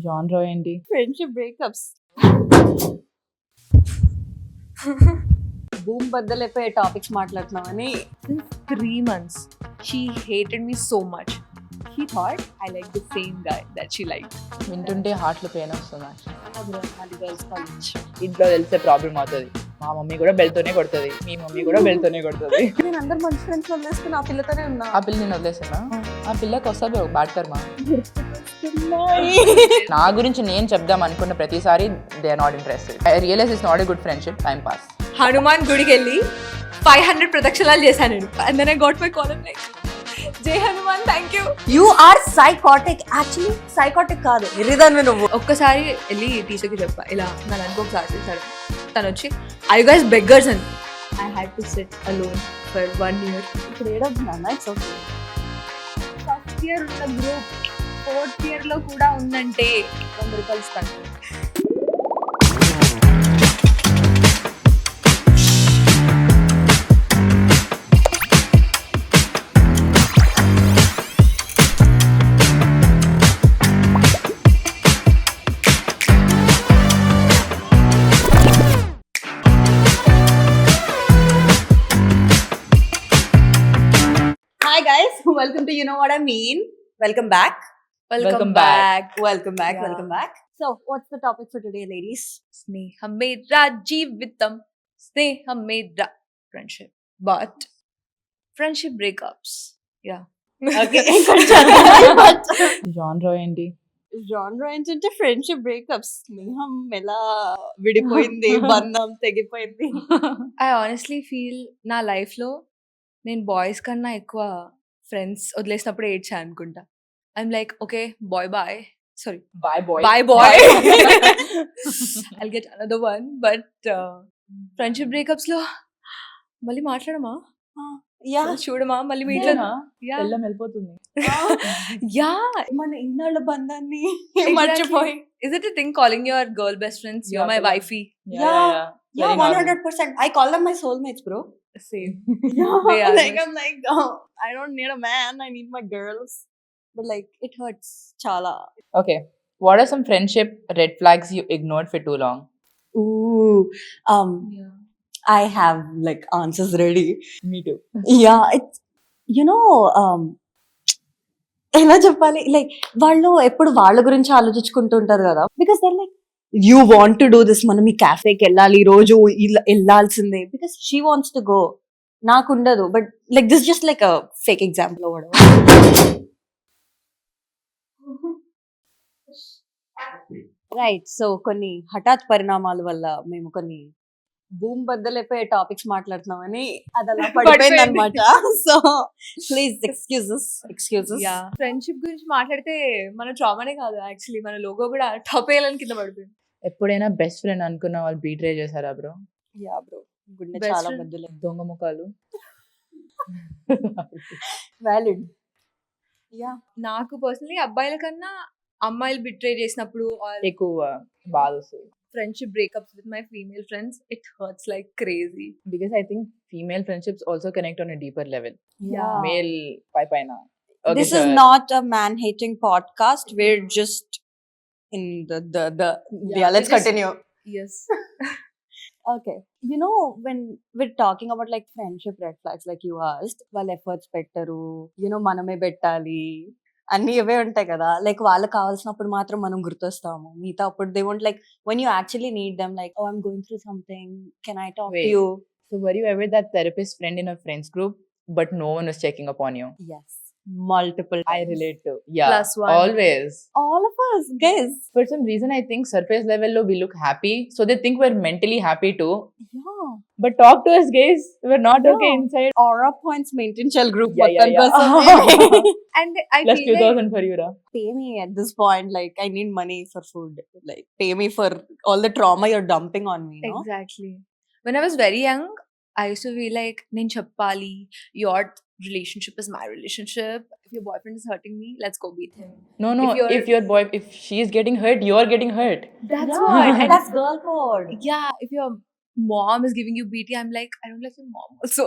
Genre ఏంటి? Friendship breakups. భూమి బద్దలైపోయే topics మాట్లాడుతున్నామని. Since 3 months, she hated me so much. He thought I liked the same guy that she liked. వింటుంటే హార్ట్లో pain వస్తుంది. అది girls college. ఇంట్లో తెలిసే ప్రాబ్లం అవుతుంది. మా మమ్మీ కూడా బెల్తోనే కొడుతుంది, మీ మమ్మీ కూడా బెల్తోనే కొడుతుంది. నేను అందరు మంచి ఫ్రెండ్స్ వదిలేసుకుని ఆ పిల్లతోనే ఉన్నా. ఆ పిల్ల నేను వదిలేసానా? ఆ పిల్లకి వస్తుంది ఒక బ్యాడ్ కర్మ. నా గురించి నేను చెప్దాం అనుకున్న ప్రతిసారి they are not interested. I realize it's not a good friendship, time pass. Hanuman గుడికి వెళ్ళి 500 ప్రదక్షిణాలు చేశాను నేను. And then I got my call and like, జై Hanuman, thank you. You are psychotic. Actually psychotic కాదు, ఎర్రిదాన్ని నువ్వు. ఒక్కసారి వెళ్ళి టీచర్కి చెప్పా ఇలా నా దానికి ఒకసారి చేశాడు. తను వచ్చి ఐ యు గైస్ బెగ్గర్స్ అని. I had to sit alone for 1 year. ఇప్పుడు ఏడవుతున్నా? It's okay. ఫస్ట్ ఇయర్ ఉన్న గ్రూప్ 4th year లో కూడా ఉందంటే 100 రూపాయలు ఇస్తాను. Hi guys, welcome to You Know What I Mean. Welcome back. Welcome back. Welcome back. Yeah. Welcome back. So, what's the topic for today, ladies? స్నేహమేరా జీవితం, స్నేహమేరా friendship, but friendship breakups. Yeah Okay. జాన్రా ఏంటి? genre ఏంటంటే friendship breakups. స్నేహం ఎలా విడిపోయింది, బంధం తెగిపోయింది. ఐ ఆనెస్ట్లీ ఫీల్ నా లైఫ్లో నేను బాయ్స్ కన్నా ఎక్కువ ఫ్రెండ్స్ వదిలేసినప్పుడు ఏడ్చా అనుకుంటా. I'm like okay bye bye, sorry bye bye. Bye bye, I'll get another one. But friendship బ్రేకప్స్లో మళ్ళీ మాట్లాడమా, యా, చూడమా, మళ్ళీ మీ ఇంట్లో తెల్లం వెళ్ళిపోతుంది. యా. మన ఇన్నాళ్ళ బంధాన్ని మర్చిపోయి. Is it a thing calling your girl best friends? You're my wifey. Yeah. Very normal. 100%. I call them my soulmates, bro. Same. Yeah. They are Like my- I'm like, oh, I don't need a man, I need my girls. But like it hurts chala. Okay, what are some friendship red flags you ignored for too long? Ooh. Yeah. I have like answers ready. Me too. Yeah, it's ఎలా చెప్పాలి, like వాళ్ళు ఎప్పుడు వాళ్ళ గురించి ఆలోచించుకుంటూ ఉంటారు కదా. Because there like you want to do this, మనం ఈ క్యాఫేకి వెళ్ళాలి ఈ రోజు, వెళ్ళాల్సిందే, because she wants to go. నాకు ఉండదు. But like this just like a fake example అవ్వడం. రైట్. సో కొన్ని హఠాత్ పరిణామాల వల్ల మేము కొన్ని భూమి బద్దలైపోయే టాపిక్స్ మాట్లాడుతున్నామని అది అలా పడిపోయింది అనమాట. So please excuses. Yeah, friendship గురించి మాట్లాడితే మన ట్రామానే కాదు, యాక్చువల్లీ మన లోగో కూడా టాప్ వేయాలని కింద పడిపోయింది. ఎప్పుడైనా బెస్ట్ ఫ్రెండ్ అనుకున్న వాళ్ళు బీట్రే చేశారా బ్రో? యా బ్రో, గుండె Best చాలా friend. బద్దలే. దొంగ ముఖాలు. వ్యాలిడ్. యా, నాకు పర్సనలీ అబ్బాయిల కన్నా అమ్మాయిలు బిట్రే చేసినప్పుడు ఎక్కువ బాధ వస్తుంది. Friendship breakups with my female friends, it hurts like crazy. Because I think female friendships also connect on a deeper level. yeah. Male paina. This is not a man hating podcast. We're just in the yeah. Let's just- continue. Yes. Okay. You know, when we're talking about like friendship red flags, like you asked, వాళ్ళు efforts పెట్టరు, మనమే పెట్టాలి, అన్ని ఇవే ఉంటాయి కదా. Like వాళ్ళకి కావాల్సినప్పుడు మాత్రం మనం గుర్తొస్తాము, మిగతా అప్పుడు they won't, like when you actually need them, like oh I'm going through something, can I talk Wait. to you? So were you ever that therapist friend in a friends group but no one was checking upon you? Yes, multiple I times. relate to. Yeah. Plus one. Always. All of us guys. For some reason I think surface level lo we look happy, so they think we're mentally happy too. Yeah. But talk to us guys, we're not okay Yeah. inside. Aura points maintain shell group. Yeah, yeah, మొత్తం yeah. person. And I Plus feel 2000 for you, Ra. Pay me at this point, like I need money for food, like pay me for all the trauma you're dumping on me, no? Exactly. When I was very young I use to be like, నేను చెప్పాలి, your relationship is my relationship, if your boy friend is hurting me, let's go beat him. No, no. If If she's getting hurt, you're getting hurt. That's Yeah, what. And that's girl code. yeah, if your mom is giving you BT, I'm like, I don't like your mom also.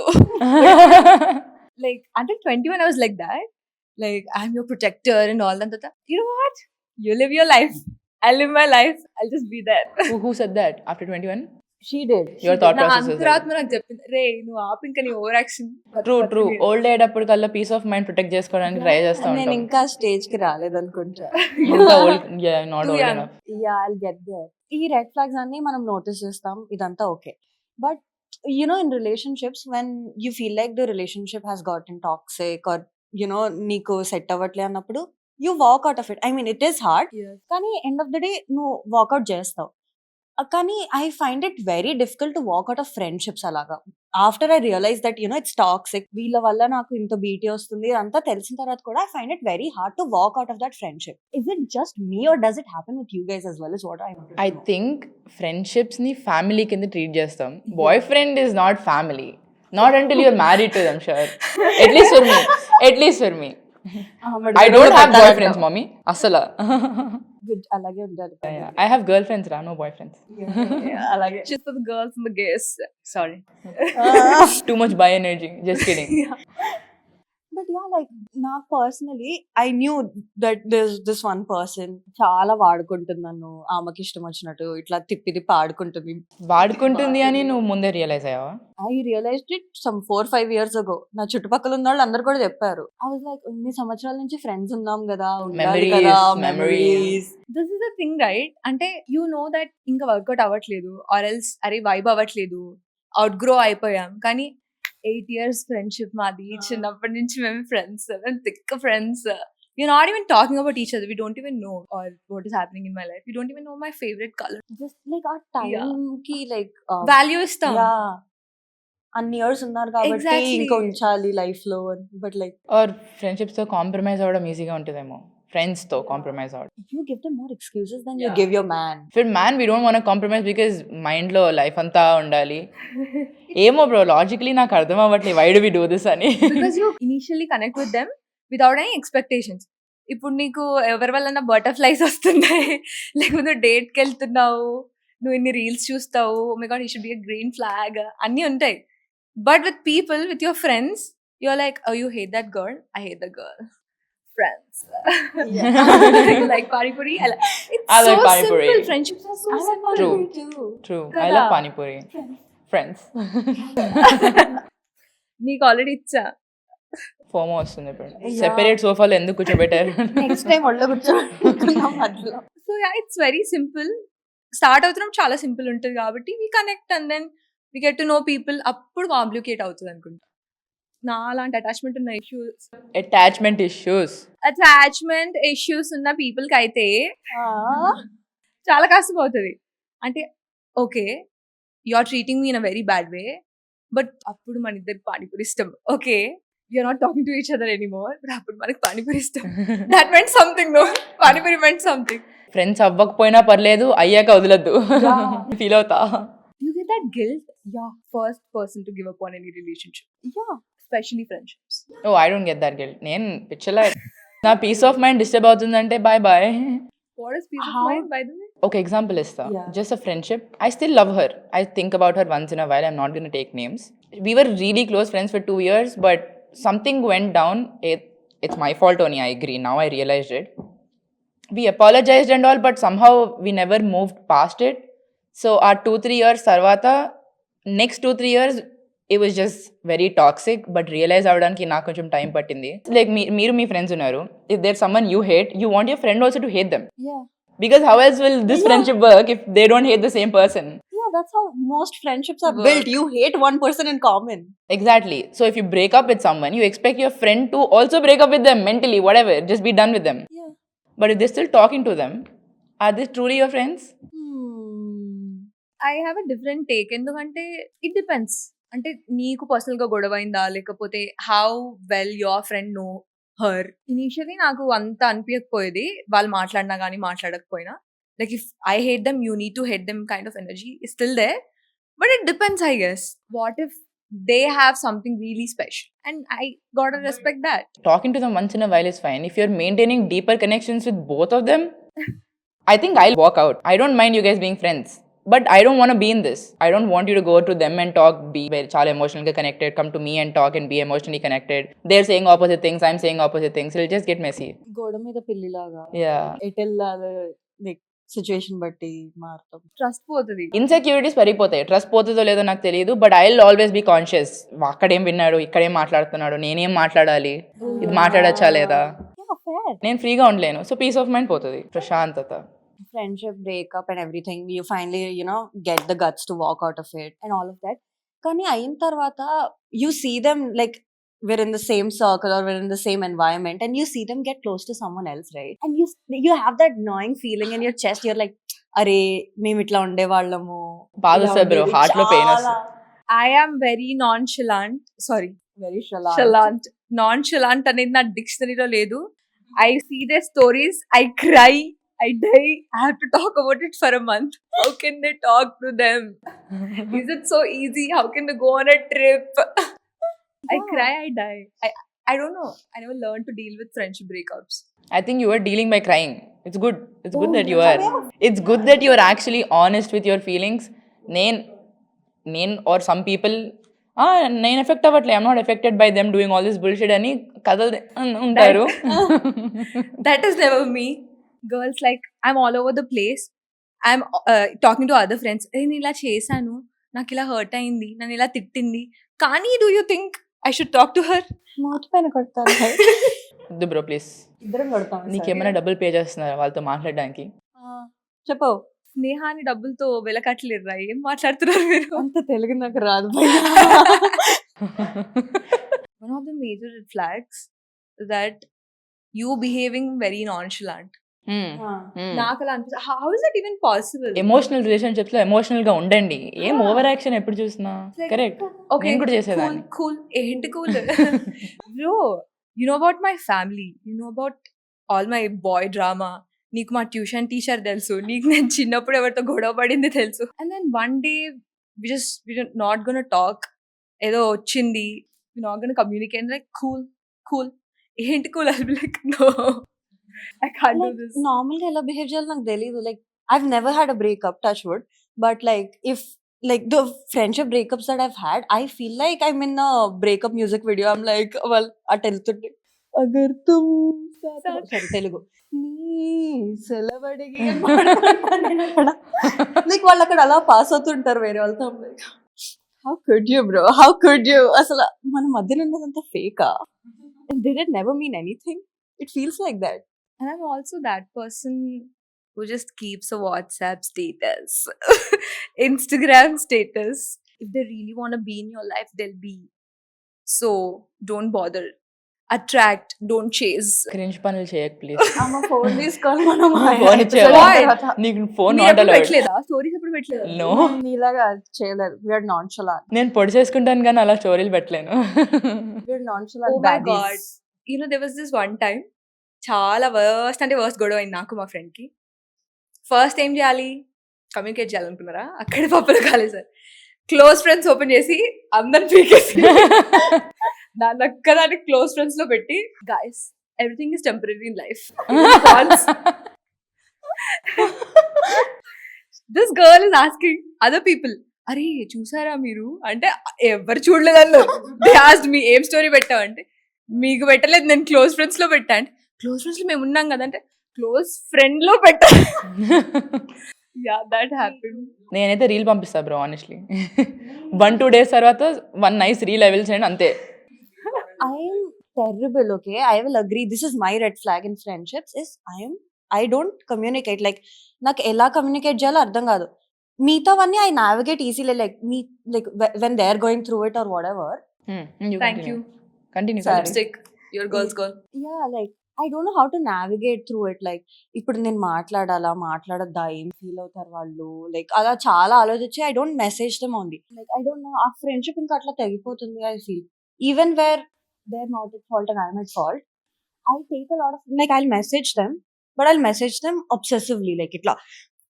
Like until 21 I was like that, like I'm your protector and all that. You know what, you live your life. I'll live my life. I'll just be there. Who said that after 21? She did. Your thought నా process is that. అంతరాత్మ నాకు చెప్పింది రే నువ్వు ఆపు ఇంకా నీ over action true old అయ్యేటప్పుడు కల్లా పీస్ ఆఫ్ మైండ్ ప్రొటెక్ట్ చేసుకోవడానికి ట్రై చేస్తా నేను ఉంటాం ఇంకా స్టేజ్ కి రాలేదనుకుంటా. ఇంకా old not Too old young. Enough yeah I'll get there. ఈ రెడ్ ఫ్లాగ్స్ అన్ని మనం నోటీస్ చేస్తాం, ఇదంతా okay. But in relationships when you feel like the relationship has gotten toxic or నీకు సెట్ అవ్వట్లే అన్నప్పుడు you walk out of it. I mean it is hard, కానీ end of the day నువ్వు walk out చేస్తావు. కానీ I find it very difficult to walk out of friendships అలాగా. After I realize that it's toxic, వీళ్ళ వల్ల నాకు ఇంత BT వస్తుంది అంతా తెలిసిన తర్వాత కూడా I find it very hard to walk out of that friendship. Is it just me or does it happen with you guys as well? Is what I think friendships ని ఫ్యామిలీ కింద treat చేస్తాం. Boyfriend is not family, not until you're married to them. Sure, at least for me I don't have boyfriends, mommy. Asala. అలాగే ఉండాలి. I have girlfriends, no boyfriends. అలాగే. just for the girls and the gays. Sorry. Too much bi energy. Just kidding. But yeah like నాకు personally I knew that this one person చాలా వాడుకుంటుంది నన్ను, ఆమెకి ఇష్టం వచ్చినట్టు ఇట్లా తిప్పి తిప్పి ఆడుకుంటుంది. వాడుకుంటుంది అని నువ్వు ముందే రియలైజ్ అయ్యావా? I realized it some 4-5 years ago. నా చుట్టుపక్కల ఉన్న వాళ్ళు అందరు కూడా చెప్పారు. ఐ వాజ్ లైక్ ఇన్ని సంవత్సరాల నుంచి ఫ్రెండ్స్ ఉన్నాం కదా, ఉండాలి కదా memories. This is the thing, right? అంటే you know that ఇంకా వర్కౌట్ అవ్వట్లేదు or else అరే వైబ్ అవ్వట్లేదు, అవుట్ గ్రో అయిపోయాం. కానీ 8 years ఫ్రెండ్షిప్ మాది, చిన్నప్పటి నుంచి మేము ఫ్రెండ్స్, మేము thick friends. We're not even talking about each other. We don't even know or what is happening in my life. We don't even know my favorite color. Just like ఆ time కి like Value ఇస్తాం. అన్ని years ఉన్నారు కాబట్టి Exactly. ఇంకా ఉంచాలి life లో. But like our friendships తో కాంప్రమైజ్ అవ్వడం ఈజీగా ఉంటుందేమో, ఫ్రెండ్స్ తో కాంప్రమైజ్ అవ్వడం. You give them more excuses then you give your man. For man we don't want compromise because mind లో లైఫ్ అంతా ఉండాలి. ఏమో బ్రో, లాజికలీ నాకు అర్థం అవ్వట్లేదు why do we do this అని. Because you initially connect with them without any expectations. ఇప్పుడు నీకు ఎవరి వల్ల బటర్ఫ్లైస్ వస్తున్నాయి, లేకపోతే డేట్కి వెళ్తున్నావు, నువ్వు ఇన్ని రీల్స్ చూస్తావు, my God you should be a green flag, అన్నీ ఉంటాయి. But with people, with your friends, you're like oh you hate that girl, I hate the girl. Friends. You like pani puri? It's I like so pani puri. simple. Friendships are so simple. True. I Kada. love pani puri. Friends. నీకు already ఇచ్చా. FOMO వస్తుంది ఇప్పుడు. Separate సోఫాలో ఎందుకు కూర్చోబెట్టారు? Next time ఒళ్ళో కూర్చోబెట్టుకుందాం మధ్యలో. So it's very simple. Start అవుతున్నాం చాలా సింపుల్ ఉంటుంది కాబట్టి we connect and then we get to know people. అప్పుడు కాంప్లికేట్ అవుతుంది అనుకుంటా. నా అలాంటి అటాచ్మెంట్ ఉన్న అటాచ్మెంట్ ఇష్యూస్ ఉన్న పీపుల్ కి అయితే చాలా కష్టం అవుతుంది. అంటే okay you are treating me in a very bad way, but అప్పుడు మన ఇద్దరు పానీపూరి ఇష్టం. Okay you're not talking to each other anymore, but అప్పుడు మనకి పానీపూరి ఇష్టం. That meant something. No, panipuri meant something. Friends అవ్వకపోయినా పర్లేదు, అయ్యాక వదలద్దు. ఫీల్ అవుతా. You get that guilt? Yeah. First person to give up on any relationship. Yeah. Especially friendships. Oh I don't get that guilt. నేను పిచ్చలా నా పీస్ ఆఫ్ మైండ్ డిస్టర్బ్ అవుతుందంటే bye bye. What is peace How? of mind, by the way? ఒక example ఇస్తా. Yeah. Just a friendship. I still love her. I think about her once in a while. I'm not gonna take names. We were really close friends for 2 years, but something went down. It's my fault only, I agree. Now I realized it. We apologized and all, but somehow we never moved past it. So our 2-3 years tarvata, next 2-3 years, it was just very toxic. But realize avdaniki నాకు కొంచెం time పట్టింది. Like మీరు మీ friends ఉన్నారు. If there's someone you hate, you want your friend also to hate them. Yeah. Because how else will this friendship work if they don't hate the same person? Yeah, that's how most friendships are Work. built. You hate one person in common. Exactly. So if you break up with someone, you expect your friend to also break up with them mentally, whatever. Just be done with them. Yeah. But if they're still talking to them, are they truly your friends? I have a different take. ఎందుకంటే it depends. అంటే నీకు personal గా గొడవ అయిందా, లేకపోతే how well your friend know her. Initially నాకు అంత అనిపించకపోయేది వాళ్ళు మాట్లాడినా కానీ మాట్లాడకపోయినా. Like if I hate them, you need to hate them kind of energy is still there. But it depends, I guess. What if they have something really special and I gotta respect that. Talking to them once in a while is fine. If you're maintaining deeper connections with both of them, I think I'll walk out. I don't mind you guys being friends, but I don't want to be in this. I don't want you to go to them and talk, be very chala emotionally connected, come to me and talk and be emotionally connected. They're saying opposite things, I'm saying opposite things. It'll just get messy. గోడ మీద పిల్లిలాగా Yeah. ఎటెళ్ళాలి, situation బట్టి మారుతాం. Trust పోతది. Insecurities పెరిగిపోతాయి. Trust పోతుందో లేదో నాకు తెలియదు. But I will always be conscious. అక్కడేం విన్నాడు, ఇక్కడేం మాట్లాడుతున్నాడు, నేనేం మాట్లాడాలి, ఇది మాట్లాడచ్చా లేదా, Yeah, fair. నేను ఫ్రీగా ఉండలేను. సో పీస్ ఆఫ్ మైండ్ పోతుంది, ప్రశాంతత. Friendship breakup and everything, you finally, get the guts to walk out of it and all of that. కానీ అయిన తర్వాత you see them like we're in the same circle or we're in the same environment and you see them get close to someone else, right? And you have that gnawing feeling in your chest. You're like, అరే మేము ఇట్లా ఉండేవాళ్ళము. బాధ ఇలా వస్తుంది bro, ఉండేది heart లో pain చాలా వస్తుంది. I am very nonchalant. Sorry. very Chalant. Nonchalant అనేది నా డిక్షనరీలో లేదు. I see their stories, I cry, I die. I have to talk about it for a month. How can they talk to them? Is it so easy? How can they go on a trip? I Yeah. cry, I die. I don't know. I never learned to deal with friendship breakups. I think you are dealing by crying. It's good. It's good Oh, that you are. It's good that you are actually honest with your feelings. నేను or some people, నేను effect అవ్వట్లే, I'm not affected by them doing all this bullshit అని కథలు ఉంటారు. That is never me. Girls like, I'm all over the place. I'm talking to other friends. నేను ఇలా చేశాను, నాకు ఇలా హర్ట్ అయింది, నన్ను ఇలా తిట్టింది, కానీ do you think I should talk to her? మూతి పైన కొడతాను. వద్దు బ్రో ప్లీజ్. ఇద్దరం కొడతాం. నీకేమైనా డబ్బులు పే చేస్తున్నారా వాళ్ళతో మాట్లాడడానికి? చెప్పు. స్నేహాన్ని డబ్బులతో వెలకట్లేరురా, ఏం మాట్లాడుతున్నారు మీరు? అంత తెలుగు నాకు రాదు. One of the major red flags is that you behaving very nonchalant. నాకు అలా అనిపిస్తుంది, how is that even possible? Emotional relationships లో ఎమోషనల్ గా ఉండండి. ఏం ఓవర్ యాక్షన్ ఎప్పుడు చూసినా. Like, correct. Okay, నేను కూడా చేసేదాన్ని. cool. ఏంటి cool? Bro, you know about my family, you know about all my boy drama. నీకు మా ట్యూషన్ టీచర్ తెలుసు, నీకు నేను చిన్నప్పుడు ఎవరితో గొడవ పడింది తెలుసు. And then one day we not gonna talk, ఏదో వచ్చింది, we not gonna communicate, like cool. ఏంటి cool? I'll be like, no, I can't do this. Normal గా ఎలా బిహేవ్ చేయాలో నాకు తెలియదు. Like I've never had a breakup, touch wood, but like if like the friendship breakups that I've had, I feel like I'm in a breakup music video. I'm like, well, అటు వెళ్తుంటే agar తుమ్ sorry Telugu నీ సెలవడిగి like వాళ్ళు అక్కడ అలా pass అవుతుంటారు వేరే వాళ్ళతో. Like how could you bro, how could you, అసలు మన మధ్యన ఉన్నదంతా ఫేకా? Did it never mean anything? It feels like that. And I'm also that person who just keeps a WhatsApp status, Instagram status. If they really want to be in your life, they'll be. So don't bother. Attract, don't chase. Cringe పనులు చేయకు please. అమ్మ phone తీసుకోవాలి మనం. Phone ఇచ్చేయాలి. తర్వాత నీకు phone మీరు not ఎప్పుడు అలౌడ్. పెట్టలేదా? స్టోరీస్ ఎప్పుడు పెట్టలేదా? నో, నీలాగా చేయలేదు. వీఆర్ నాన్షలాంట్. నేను పొడి చేసుకుంటాను కానీ అలా స్టోరీలు పెట్టలేను. We are నాన్షలాంట్. Oh my god. You know, there was this one time, చాలా వర్స్ట్ అంటే వర్స్ట్ గొడవ అయింది నాకు మా ఫ్రెండ్ కి. ఫస్ట్ ఏం చేయాలి? కమ్యూనికేట్ చేయాలనుకున్నారా? అక్కడ పప్పులు కాలేదు సార్. క్లోజ్ ఫ్రెండ్స్ ఓపెన్ చేసి అందరు పీకేసి దాని ఒక్కదాన్ని క్లోజ్ ఫ్రెండ్స్ లో పెట్టి, guys everything is temporary in life. This girl is asking other people, అరే చూసారా మీరు అంటే, ఎవరు చూడలేదన్ను. దే ఆస్క్డ్ మీ ఏం స్టోరీ పెట్టావు అంటే, మీకు పెట్టలేదు, నేను క్లోజ్ ఫ్రెండ్స్ లో పెట్టా. అంటే క్లోజ్ ఫ్రెండ్స్ లో మేము ఉన్నాం కదా అంటే, క్లోజ్ ఫ్రెండ్ లో పెట్టా. Yeah, that happened. నేనైతే రీల్ పంపిస్తా బ్రో ఆనెస్ట్లీ. 1-2 days తర్వాత one nice reel I will send, అంతే. I'm terrible, okay? I will agree. This is my red flag in friendships is I don't communicate. Like నాకు ఎలా communicate చేయాలో అర్థం కాదు. మిగతావన్నీ I navigate easily, like when they're going through it or whatever. Thank you. Continue. Sorry. Lipstick, your girl's girl. Yeah, like I don't know how to navigate through it. Like ఇప్పుడు నేను మాట్లాడాలా మాట్లాడద్దా, ఏం feel అవుతారు వాళ్ళు, like అలా చాలా ఆలోచించి I don't message them only. Like I don't know, ఆ ఫ్రెండ్షిప్ ఇంకా అట్లా తెగిపోతుంది. I feel even where they're not at fault and I'm at fault, I take a lot of, like I'll message them, but I'll message them obsessively. Like ఇట్లా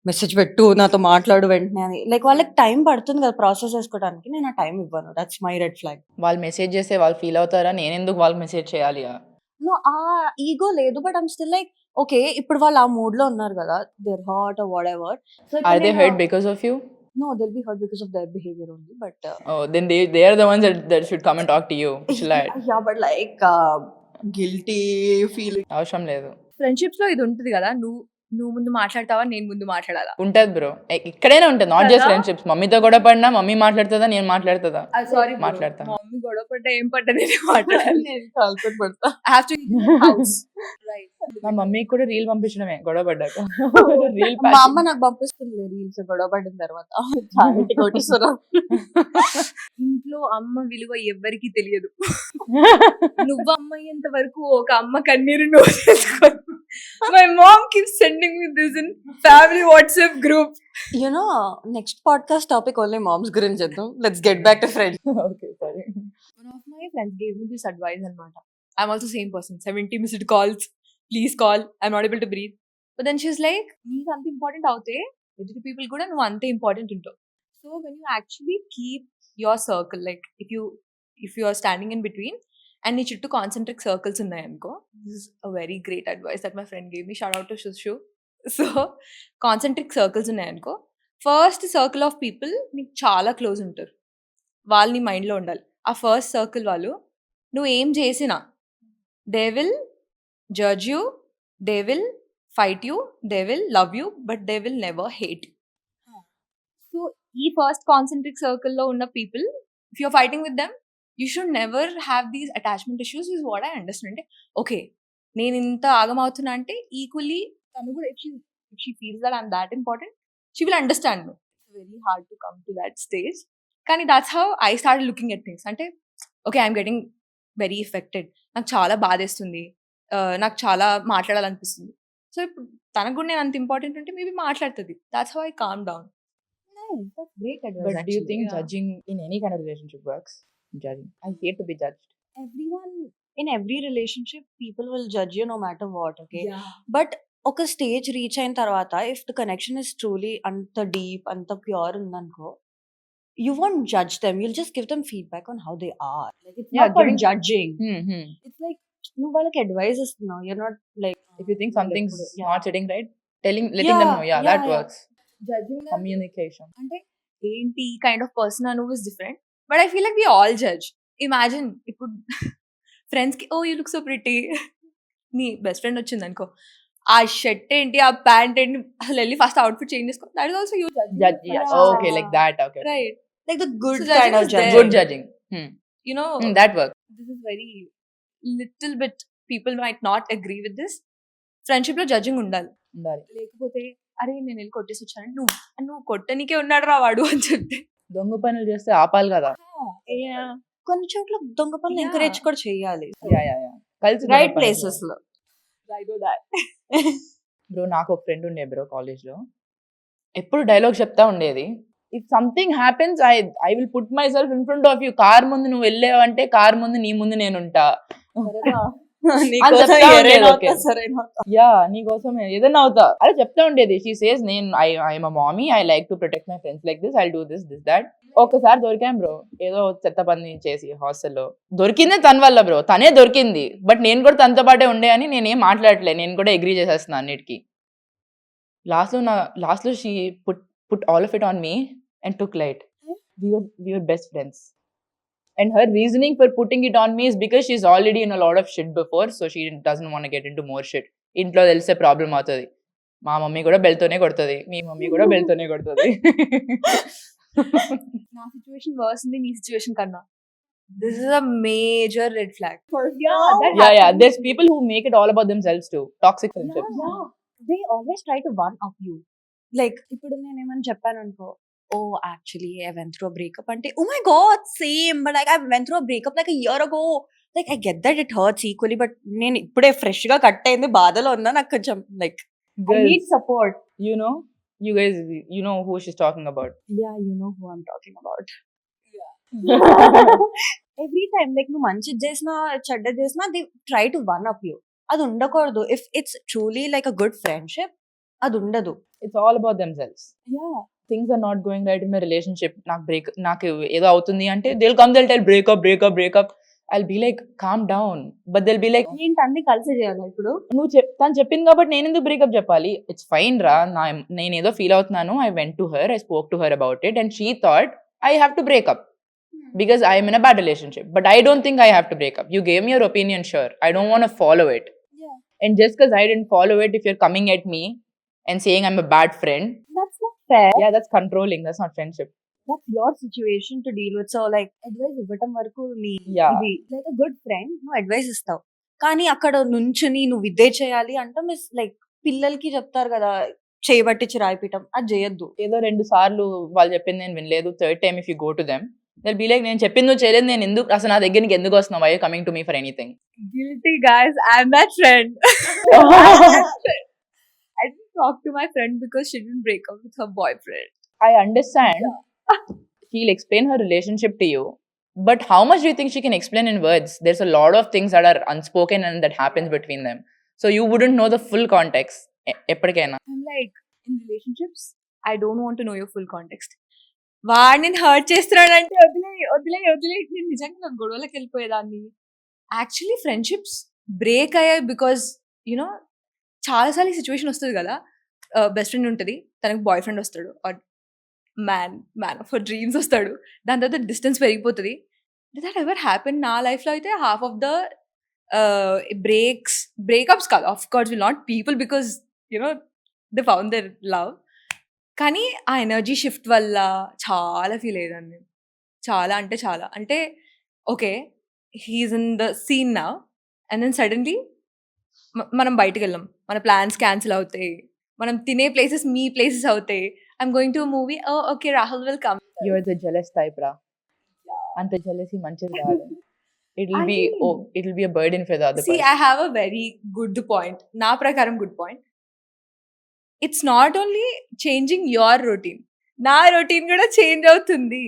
message పెట్టు, నాతో మాట్లాడు వెంటనే అని. Like వాళ్ళకి టైం పడుతుంది కదా ప్రాసెస్ చేసుకోవడానికి, నేను ఆ టైం ఇవ్వను. That's my red flag. వాళ్ళు మెసేజ్ చేస్తే వాళ్ళు ఫీల్ అవుతారా, నేను ఎందుకు వాళ్ళకి మెసేజ్ చేయాలి? నో, ఆ ఈగో లేదు, but I'm still like okay, ఇప్పుడు వాళ్ళు ఆ మూడ్ లో ఉన్నారు కదా, they're hurt or whatever. Are they hurt because of you? No, they'll be hurt because of their behavior only, but Oh, then they are the ones that should come and talk to you. yeah, but like guilty feeling. అవసరం లేదు. Friendships లో ఇది ఉంటుంది కదా, నువ్వు ముందు మాట్లాడతావా నేను ముందు మాట్లాడాలా? ఉంటది బ్రో, ఎక్కడైనా ఉంటుంది, నాట్ జస్ట్ కదా? ఫ్రెండ్షిప్స్. మమ్మీతో గొడవ పడినా మమ్మీ మాట్లాడుతుందా, నేను మాట్లాడుతుందా? సారీ మాట్లాడతా. మా మమ్మీ గొడవ పడ్డా ఏం పడ్డా నేను మాట్లాడాలి. నేను కాల్కొని పడతా. I have to leave the house. Right. మా మమ్మీకి కూడా రీల్ పంపించడమే గొడవ పడ్డాక. రీల్ మా అమ్మ నాకు పంపిస్తుంది రీల్స్ గొడవ పడిన తర్వాత. చాలా కొట్టేస్తున్నారు. ఇంట్లో అమ్మ విలువ ఎవ్వరికీ తెలియదు. నువ్వు అమ్మ అయ్యేంత వరకు ఒక అమ్మ కన్నీరు నువ్వు చేసుకో. My mom keeps sending me this in family WhatsApp group. You know, next podcast topic only moms గురించి చేద్దాం. Let's get back to friends. Okay sorry. One of my friends gave me this advice anamata. I'm also same person. 70 missed calls. Please call. I'm not able to breathe. But then she's like, నీకు అంత important అవుతే ఎదుటి people కూడా నువ్వు అంతే important ఉంటావు. So when you actually keep your circle, like if you are standing in between and నీ చుట్టూ కాన్సెంట్రిక్ సర్కిల్స్ ఉన్నాయనుకో, this is a very great advice that my friend gave me. Shout out to Shushu. So concentric circles ఉన్నాయనుకో, first circle of people నీకు చాలా close ఉంటారు, వాళ్ళు నీ మైండ్లో ఉండాలి. ఆ ఫస్ట్ సర్కిల్ వాళ్ళు నువ్వు ఏం చేసినా they will judge you, they will fight you, they will love you, but they will never hate. So ఈ ఫస్ట్ కాన్సెంట్రిక్ సర్కిల్లో ఉన్న people, if you're fighting with them, you should never have these attachment issues. Is what I understand. అంటే okay నేను ఇంత ఆగమవుతున్నా అంటే equally తను కూడా if she feels that I'm that important, she will understand me. It's very hard to come to that stage, కానీ that's how I start looking at things. అంటే okay I'm getting very affected, నాకు చాలా బాధేస్తుంది, నాకు చాలా మాట్లాడాలనిపిస్తుంది. So ఇప్పుడు తనకు కూడా నేను అంత ఇంపార్టెంట్ ఉంటే మేబీ మాట్లాడుతుంది. That's how I calm down. Great But do you think judging in any kind of relationship works? Judging. I hate to be judged. Everyone in every relationship people will judge you no matter what, okay? But ఒక stage reach అయిన తర్వాత if the connection is truly అంత deep అంత pure ఉందనుకో, you won't judge them, you'll just give them feedback on how they are. Like it's Yeah, not for giving- judging. Mm-hmm. It's like నువ్వు వాళ్ళకి advice ఇస్తున్నావు, you're not like If you think something's Yeah. not sitting right, letting them know, yeah, that works. Judging Communication. అంటే ఏంటి ఈ kind of person నువ్వు is different, but I feel like we all judge. Imagine ఇప్పుడు friends కి oh you look so pretty, నీ best friend వచ్చింది అనుకో, ఆ షర్ట్ ఏంటి ఆ ప్యాంట్ ఏంటి అసలు వెళ్ళి ఫస్ట్ అవుట్ఫిట్ చేంజ్ చేసుకో, that is also you Judge, yeah. Yeah. Okay, like that. Okay. Right. like the good So judging kind of is there. judging. Good judging. You know, That works. this is very little bit, people might not agree with this. Friendship లో judging ఉండాలి, ఉండాలి. లేకపోతే అరే నేను వెళ్ళి కొట్టేసి వచ్చాను, నువ్వు కొట్టనికే ఉన్నాడు రా వాడు అని చెప్తే దొంగ పనులు చేస్తే ఆపాలి కదా. కొన్ని చోట్ల దొంగ పనులు Yeah. ఎంకరేజ్ కూడా చేయాలి Yeah. కలిసి రైట్ ప్లేసెస్ లో. బ్రో నాకు ఒక ఫ్రెండ్ ఉండే బ్రో కాలేజ్ లో, ఎప్పుడు డైలాగ్ చెప్తా ఉండేది. If something happens I will put my self in front of you. Car ముందు నువ్వు వెళ్ళావంటే కార్ ముందు నీ ముందు నేను ఉంటా. నీకోసం చెప్తా ఎవరైనా ఉండేది, అవుతా, okay. సరైన అవుతా. యా నీకోసం ఏదైనా అవుతా అలా చెప్తా ఉండేది. షీ సేస్ నేను I'm a mommy, I like to protect my friends like this, I do this that. ఒకసారి దొరికాం బ్రో, ఏదో చెత్త పని చేసి హాస్టల్లో. దొరికిందే తన వల్ల బ్రో, తనే దొరికింది. బట్ నేను కూడా తనతో పాటే ఉండే అని నేనేం మాట్లాడలే, నేను కూడా అగ్రీ చేసేస్తున్నా అన్నిటికీ. లాస్ట్ లో she put all of it on me and took light. We were best friends. And her reasoning for putting it on me is because she's already in a lot of shit before, so she doesn't want to get into more shit. ఇంట్లో తెలిసే problem అవుతుంది. మా mummy కూడా బెల్తోనే కొడుతుంది, మీ mummy కూడా బెల్తోనే కొడుతుంది. నా situation verse ఉంది నీ సిచ్యువేషన్ కన్నా. This is a major red flag. Yeah. There's people who make it all about themselves too. Toxic friendships. Yeah. They always try to one up you. Like ఇప్పుడు నేను ఏమని చెప్పాను అనుకో, oh actually I went through a breakup అంటే oh my god same, but like I went through a breakup like a year ago. Like I get that it hurts equally, but నేను ఇప్పుడే fresh గా cut అయింది, బాధలో ఉన్నా, నాకు కొంచెం like I Girls, need support. you guys, you know who she's talking about. Yeah, you know who I'm talking about. Every time like నువ్వు మంచిది చేసినా చెడ్డ చేసినా they try to one up you. అది ఉండకూడదు. If it's truly like a good friendship, అది ఉండదు. It's all about themselves. Yeah. Things are not going right in my relationship. నాకు ఏదో అవుతుంది అంటే they'll tell break up. I'll be like calm down, but they'll be like ఏంటి అన్ని కలిసి చేయాలి ఇప్పుడు? తను చెప్పింది కాబట్టి నేను ఎందుకు బ్రేకప్ చెప్పాలి? ఇట్స్ ఫైన్ రా, నేను ఏదో ఫీల్ అవుతున్నాను. I went to her, I spoke to her about it and she thought I have to breakup because I am in a bad relationship. But I don't think I have to break up. You gave me your opinion, sure. I don't want to follow it. Yeah. And just because I didn't follow it, if you're coming at me and saying I'm a bad friend. That's not fair. Yeah, that's controlling. That's not friendship. That's your situation to deal with. So like advice ఇవ్వటం వరకు నీ Yeah. ఇది like a good friend నువ్వు advice ఇస్తావు, కానీ అక్కడ నుంచుని నువ్వు ఇదే చేయాలి అంటే మిస్ లైక్ పిల్లలకి చెప్తారు కదా చేయబట్టించి రాయిపీయటం, అది చేయొద్దు. ఏదో 2 సార్లు వాళ్ళు చెప్పింది నేను వినలేదు. Third time if you go to them they'll be like నేను చెప్పింది నువ్వు చేయలేదు, నేను ఎందుకు అసలు నా దగ్గరికి ఎందుకు వస్తున్నావు, why are you coming to me for anything? Guilty, guys. I'm that friend. I didn't talk to my friend because she didn't break up with her boyfriend. I understand. She'll explain her relationship to you, but how much do you think she can explain in words? There's a lot of things that are unspoken and that happens between them, so you wouldn't know the full context. ఎప్పటికైనా I'm like, in relationships, I don't want to know your full context. వాడు నేను hurt చేస్తున్నాడంటే వదిలే నేను నిజంగా నాకు గొడవలకు వెళ్ళిపోయేదాన్ని. Actually friendships break అయ్యాయి బికాజ్ యూనో చాలాసార్లు ఈ సిచ్యువేషన్ వస్తుంది కదా, బెస్ట్ ఫ్రెండ్ ఉంటుంది, తనకు బాయ్ ఫ్రెండ్ వస్తాడు, ఆర్ మ్యాన్ ఆఫ్ డ్రీమ్స్ వస్తాడు, దాని తర్వాత డిస్టెన్స్ పెరిగిపోతుంది. దట్ ఎవర్ హ్యాపెన్ నా లైఫ్లో అయితే హాఫ్ ఆఫ్ ద బ్రేకప్స్ కాదు, of course will not people because you know they found their love, కానీ ఆ ఎనర్జీ షిఫ్ట్ వల్ల చాలా ఫీల్ అయ్యేదాన్ని. చాలా అంటే okay he's in the scene నా, అండ్ దెన్ సడన్లీ మనం బయటకు వెళ్ళాం, మన ప్లాన్స్ క్యాన్సిల్ అవుతాయి, మనం తినే ప్లేసెస్ మీ ప్లేసెస్ అవుతాయి. I'm going to movie, okay Rahul will come. you're the jealous type రా. అంత jealousy మంచిది కాదు. it'll be a burden for the other See, person. I have a very good point. నా ప్రకారం good point. It's not only changing your routine. నా routine కూడా change అవుతుంది.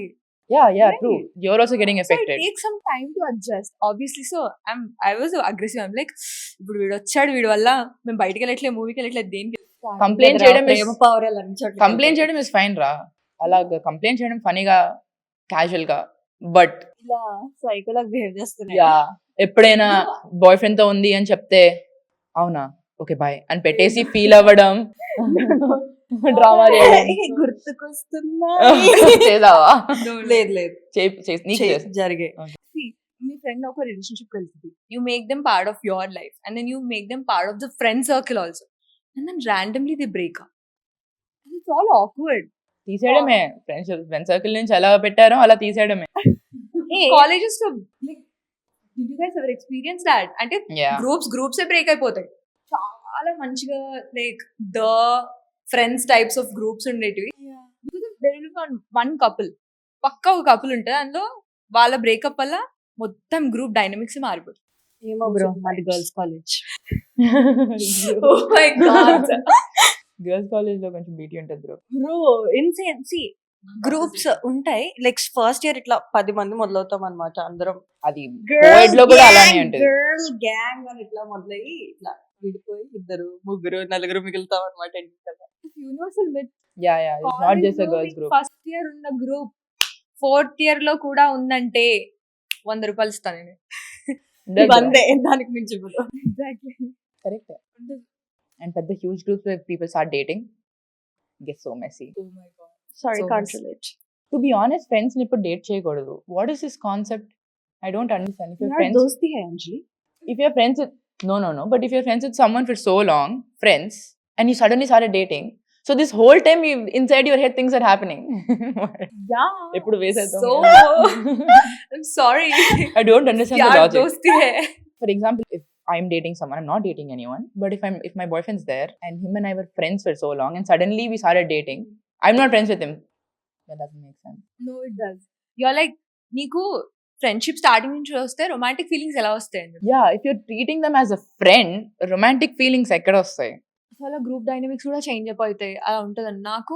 yeah Right. true, you're also getting So it affected. takes some time to adjust. Obviously, so I was so aggressive. I'm like, ఇప్పుడు వీడు వచ్చాడు, వీడి వల్ల మేము బయటికి వెళ్ళట్లేదు, మూవీకి వెళ్ళట్లేదు, దేనికి Complain చేయడం is- ప్రేమ పౌరాలు అన్ని చోట్ల కంప్లైంట్ చేయడం ఇస్ ఫైన్ రా, అలా కంప్లైంట్ చేయడం ఫనీగా క్యాజువల్ గా, బట్ ఇలా సైకోలాగ్ బిహేవ్ చేస్తున్నాయి. యా ఎప్పుడైనా బాయ్ ఫ్రెండ్ తో ఉంది అని చెప్తే అవునా ఓకే బాయ్ అని పెట్టేసి ఫీల్ అవ్వడం, డ్రామా గుర్తుకొస్తున్నా చేసావా? లేదు నీకు చేస్తా. జరిగే మీ ఫ్రెండ్ ఒక రిలేషన్షిప్ వెళ్తుంది, you make them part of your life and then you make them part of the friend circle also, and then randomly they break up. And it's all awkward. తీసేయడమే, friend సర్కిల్ నుంచి ఎలా పెట్టారో అలా తీసేయడమే. Colleges to like, did you guys ever experience that? అంటే Yeah. Groups break అయిపోతాయి. చాలా మంచిగా like the friends types of groups ఉండేటివి. There will be one couple, పక్కా ఒక కపుల్ ఉంటుంది, అందులో వాళ్ళ బ్రేకప్ వల్ల మొత్తం గ్రూప్ డైనమిక్స్ మారిపోతుంది. ఏమో బ్రో, మాది girls college. Oh my God. Girls college లో కొంచెం బీటీ ఉంటుంది బ్రో. Bro insane. సి గ్రూప్స్ ఉంటాయి, లైక్ ఫస్ట్ ఇయర్ ఇట్లా 10 మంది మొదలవుతాం అనమాట అందరం. అది కోవిడ్ లో కూడా అలానే ఉంటుంది. గర్ల్ గ్యాంగ్ అని ఇట్లా మొదలయ్యి ఇట్లా విడిపోయి 2, 3, 4 మిగులుతాం అనమాట. Universal myth. Yeah it's not just a girls group. First year ఉన్న గ్రూప్ ఫోర్త్ ఇయర్ లో కూడా ఉందంటే 100 రూపాయలు ఇస్తాను నేను. వందే, దానికి మించి బ్రో. ఎగ్జాక్ట్లీ. కరెక్ట్. అండ్ పెద్ద huge groups where people start dating gets so messy. Oh my God. Sorry So can't messy. Relate. To be honest, friends ని ఇప్పుడు డేట్ చేయకూడదు. What is this concept? I don't understand. If you're friends, దోస్తి హై Anjali. if you're friends with no, but if you're friends with someone for so long, friends, and you suddenly started dating, so this whole time inside your head things are happening. Yeah. ఎప్పుడు వేసేద్దాం? So I'm sorry. I don't understand the यार logic. दोस्ती है. For example, if I'm dating someone, I'm not dating anyone, but if my boyfriend's there and him and I were friends for so long and suddenly we started dating, I'm not friends with him. That doesn't make sense. No, it does. You're like, నీకు friendship starting నుంచి వస్తే romantic feelings ఎలా వస్తాయండి? Yeah, if you're treating them as a friend, romantic feelings ఎక్కడ వస్తాయి? చాలా group dynamics కూడా change అయిపోతాయి. అలా ఉంటుందండి. నాకు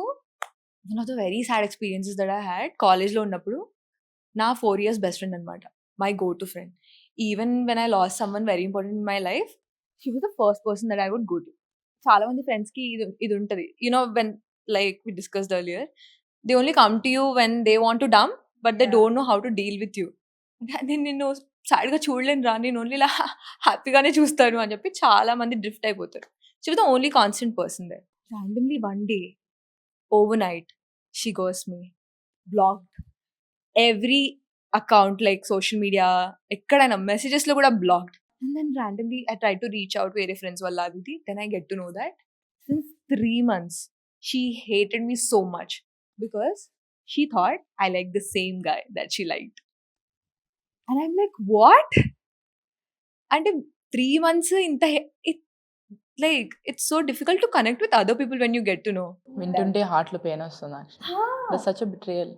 one of the very sad experiences that I had కాలేజ్లో ఉన్నప్పుడు, నా 4 years బెస్ట్ ఫ్రెండ్ అనమాట, my go to friend. Even when I lost someone very important in my life, she was the first person that I would go to. చాలా మంది ఫ్రెండ్స్కి ఇది ఉంటుంది, you know when like we discussed earlier, they only come to you when they want to them, but they don't know how to deal with you. నేను నిన్ను సాడ్గా చూడలేను రా, నేను ఓన్లీ ఇలా హ్యాపీగానే చూస్తాను అని చెప్పి చాలా మంది డ్రిఫ్ట్ అయిపోతారు. She was the only constant person there. Randomly one day, overnight, she ghosts me, blocked every account like social media, ekkadaina messages lo kuda blocked. And then randomly I tried to reach out to friends valla aditi. Then I get to know that since 3 months. She hated me so much because she thought I liked the same guy that she liked. And I'm like, what? And 3 months it's so difficult to connect with other people when you get to know. వింటుంటే హార్ట్లో pain వస్తుంది. That's such a betrayal.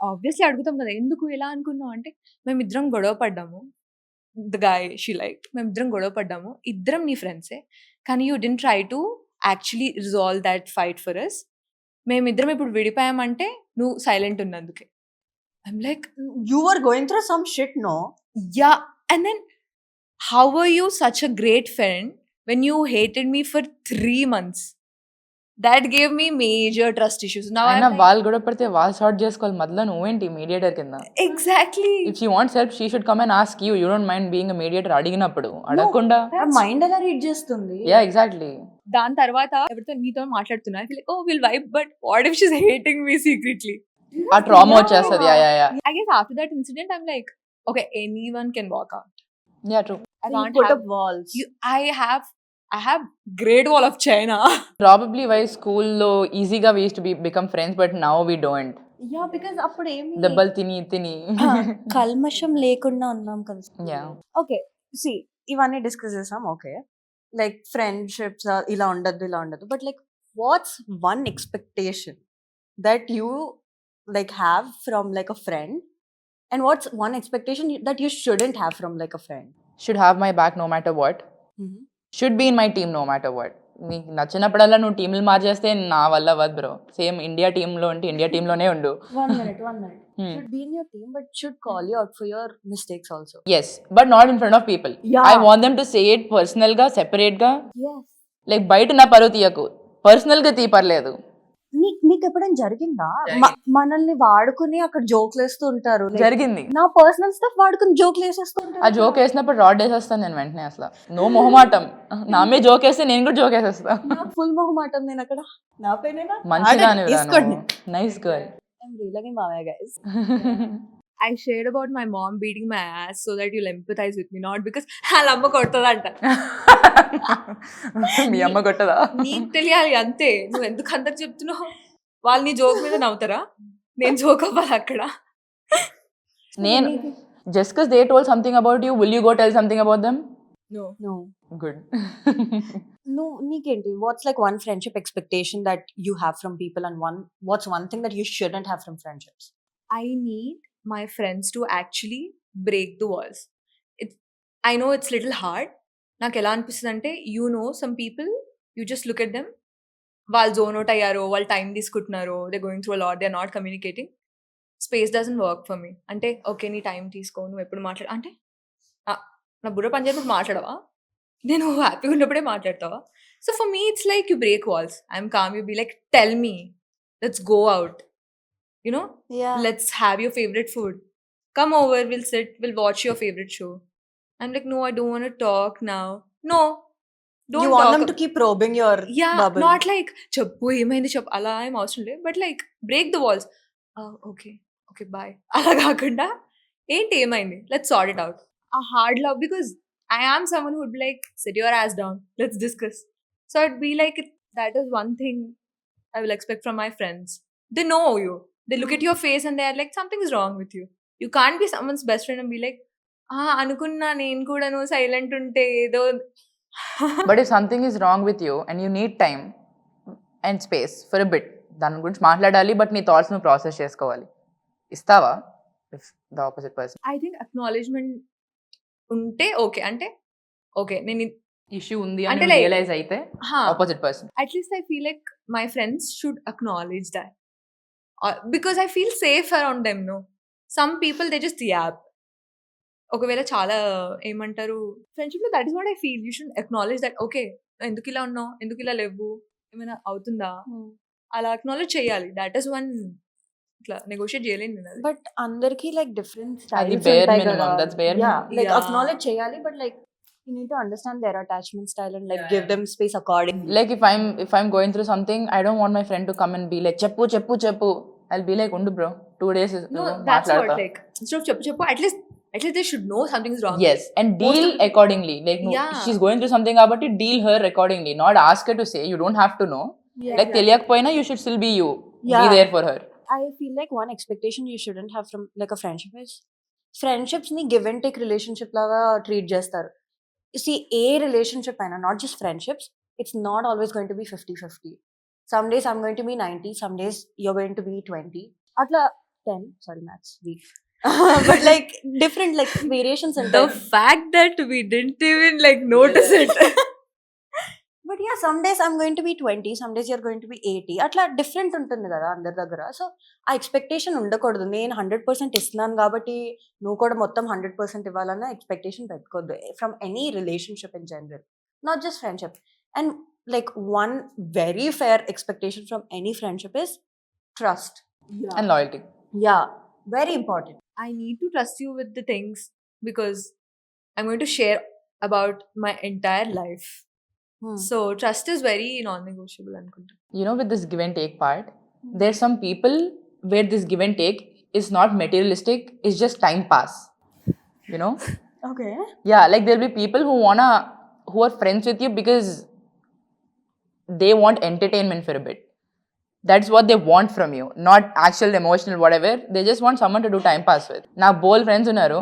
Obviously అడుగుతాం కదా, ఎందుకు ఎలా అనుకున్నావు అంటే, మేమిద్దరం గొడవ పడ్డాము, ద గాయ్ షీ లైక్, మేమిద్దరం గొడవ పడ్డాము, ఇద్దరం నీ ఫ్రెండ్సే, కానీ you don't try to actually resolve that fight for us. మేమిద్దరం ఇప్పుడు విడిపోయామంటే నువ్వు సైలెంట్ ఉన్నందుకే. I'm like, You were going through some shit, no? yeah, and then how were you such a great friend when you hated me for 3 months? That gave me major trust issues. Now అయినా I'm like, వాళ్ళు గొడవ పడితే వాళ్ళు sort చేసుకోవాలి, మధ్యలో నువ్వేంటి mediator కింద? exactly. If she wants help she should come and ask you. You don't mind being mediator. అడిగినప్పుడు అడగకుండా. ఆ మైండ్ ఎలా రీడ్ చేస్తుంది? Yeah exactly. దాని తర్వాత ఎవరితో నీతో మాట్లాడుతున్నా, I feel like, oh will vibe, but what if she's hating me secretly? ఆ ట్రామా వచ్చేస్తుంది. Yeah yeah yeah I guess after that incident, I'm like, okay, anyone can walk out. Yeah true. I You can't put have up walls. I have Great Wall of China. Probably why స్కూల్లో ఈజీగా we use to become friends, but now we don't. Yeah, because అప్పుడు ఏమి దెబ్బలు తిని తిని. కల్మషం లేకుండా ఉన్నాం కదా. యా ఓకే, సి ఇవన్నీ డిస్కస్ చేసాం. ఓకే, లైక్ ఫ్రెండ్షిప్స్ ఇలా ఉండద్దు, but like what's one expectation that you like have from like a friend, and what's one expectation that you shouldn't have from like a friend? Should have my back no matter what. Should be in my team no matter what. నీకు నచ్చినప్పుడల్లా నువ్వు టీంలు మార్చేస్తే నా వల్ల అవ్వదు bro. Same India టీంలో ఉంటే India టీంలోనే ఉండు. One minute. Should be in your team, but should call you out for your mistakes also. Yes, but not in front of people. Yeah. I want them to say it personal గా, separate గా. Yes. Like బయట నా పరువు తీయకు, personal గా తీపర్లేదు. మీకు ఎప్పుడైనా జరిగిందా మనల్ని వాడుకుని అక్కడ జోక్లు వేస్తూ ఉంటారు? జరిగింది. నా పర్సనల్ స్టఫ్ వాడుకుని జోక్లు వేసేస్తూ ఆ ఉంటారు. జోక్ వేసినప్పుడు రాడ్ వేసేస్తాను నేను వెంటనే. అసలు నో మొహమాటం. నా మీద జోక్ వేస్తే నేను కూడా జోక్ వేసేస్తా. ఫుల్ మొహమాటం నేను అక్కడ. నా పైన మంచిదాని nice girl. I'm really Maya, guys. I shared about my mom beating my ass so that you'll empathize with me, not because అమ్మ కొడుతుందంట. మీ అమ్మ కొట్టదా? నీకు తెలియాలి అంతే. నువ్వు ఎందుకు అందరు చెప్తున్నావు? వాళ్ళు నీ జోక్ మీద నవ్వుతారా? నేను జోక్ అవ్వాలి అక్కడ. నేను just because they told something about you, will you go tell something about them? No. Good. No, నీకేంటి? What's like one friendship expectation that you have from people, and what's one thing that you shouldn't have from friendships? I need my friends to actually break the walls. I know it's little hard. నాకు ఎలా అనిపిస్తుంది అంటే, you know some people, you just look at them, వాళ్ళు zone out అయ్యారో, వాళ్ళు time తీసుకుంటున్నారో, they going through a lot, they are not communicating. Space doesn't work for me. అంటే okay, నీ టైం తీసుకో, నువ్వు ఎప్పుడు మాట్లాడ అంటే నా బుర్ర పని చేయప్పుడు మాట్లాడవా? నేను హ్యాపీగా ఉన్నప్పుడే మాట్లాడతావా? So for me it's like you break walls. I'm calm, you be like, tell me, let's go out, you know, Yeah. let's have your favorite food, come over, we'll sit, we'll watch your favorite show. I'm like, no, I don't want to talk now. No, don't You want talk. them to keep probing your Yeah, bubble. not like చెప్పు ఏమైంది చెప్పు అలా ఏం అవసరం లేదు, but like break the walls. Okay okay boy అలా కాకుండా ఏంటి ఏమైంది, లెట్స్ సార్ట్ ఇట్ అవుట్. ఆ hard love, because I am someone who would be like, sit your ass down, let's discuss. So I'd be like, that is one thing I will expect from my friends. They know you. They look at your face and they are like, something is wrong with you. You can't be someone's best friend and be like, అనుకున్నా నేను కూడా నువ్వు silent ఉంటే ఏదో. But if something is wrong with you and you need time and space for a bit, దాని గురించి మాట్లాడాలి, but నీ థాట్స్ నువ్వు ప్రాసెస్ చేసుకోవాలి. ఇస్తావా if the opposite person? I think acknowledgement ఉంటే ఓకే. అంటే ఓకే, నేను ఇష్యూ ఉంది అంటే అని like- రియలైజ్ అయితే opposite person. At least I feel like my friends should acknowledge that, because I feel safe around them. No, some people they just yap. ఒకవేళ చాలా ఏమంటారు ఫ్రెండ్షిప్ లో, that is what I feel you should acknowledge that. Okay, ఎందుకు ఇలా ఉన్నావు, ఎందుకు ఇలా లేవు, ఏమైనా అవుతుందా, అలా అక్నాలెడ్జ్ చేయాలి. దట్ ఈస్ వన్, ఇట్లా నెగోషియేట్ చేయలేను నేను అది. బట్ అందరికి లైక్ డిఫరెంట్ అది స్టైల్స్ bare ఉంటాయి minimum, కదా. that's bare minimum. Like Yeah. Acknowledge చేయాలి, but like you need to understand their attachment style and like give them space accordingly. Like if I'm going through something, I don't want my friend to come and be like చెప్పు. I'll be like, undu bro, 2 days No, that's what, like instead of చెప్పు, at least they should know something is wrong. Yes, and deal Most of- accordingly. Like no, Yeah. she's going through something, but deal her accordingly, not ask her to say. You don't have to know. Like తెలియకపోయినా you should still be you. Be Yeah. there for her. I feel like one expectation you shouldn't have from like a friendship is friendships ni give and take relationship laga treat చేస్తారు. You see, a relationship అయినా not just friendships, it's not always going to be 50-50. Some days I'm going to be 90, some days you're going to be 20. అట్లా 10, sorry maths weak. But like different like variations in The time. fact that we didn't even like notice it. But yeah, some days I'm going to be 20, some days you're going to be 80. అట్లా different ఉంటుంది కదా అందరి దగ్గర. So ఆ expectation ఉండకూడదు. నేను 100% ఇస్తున్నాను కాబట్టి నువ్వు కూడా మొత్తం 100% ఇవ్వాలన్న ఎక్స్పెక్టేషన్ పెట్టుకోవద్దు from any relationship in general, not just friendship. And like one very fair expectation from any friendship is trust. And loyalty. Yeah, very important. I need to trust you with the things because I'm going to share about my entire life. So trust is very non-negotiable అనుకుంటా. You know, with this give and take part, there's some people where this give and take is not materialistic, it's just time pass. You know? Okay. Yeah, like there'll be people who are friends with you because they want entertainment for a bit. That's what they want from you, not actual emotional whatever. They just want someone to do time pass with. Now, bold friends unnaru.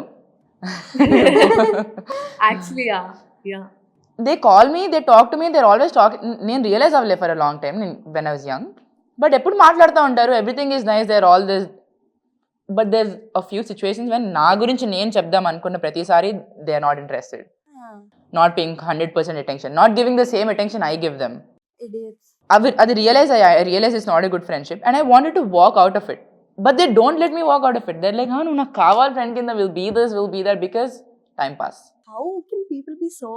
Actually, yeah. They call me, they talk to me, they're always talking. నేను realise అవ్వలే for a long time when I was young. But ఎప్పుడు మాట్లాడుతూ ఉంటారు, everything is nice, they're all this. But there's a few situations when నా గురించి నేను చెప్దాం అనుకున్న ప్రతిసారి they are not interested. Not paying 100% attention, not giving the same attention I give them. Idiots. అది realise I realize it's not a good friendship and I wanted to walk out of it. But they don't let me walk out of it. They're like, నువ్వు నాకు కావాలి friend కింద, will be this, will be that, because time pass. How can people be so?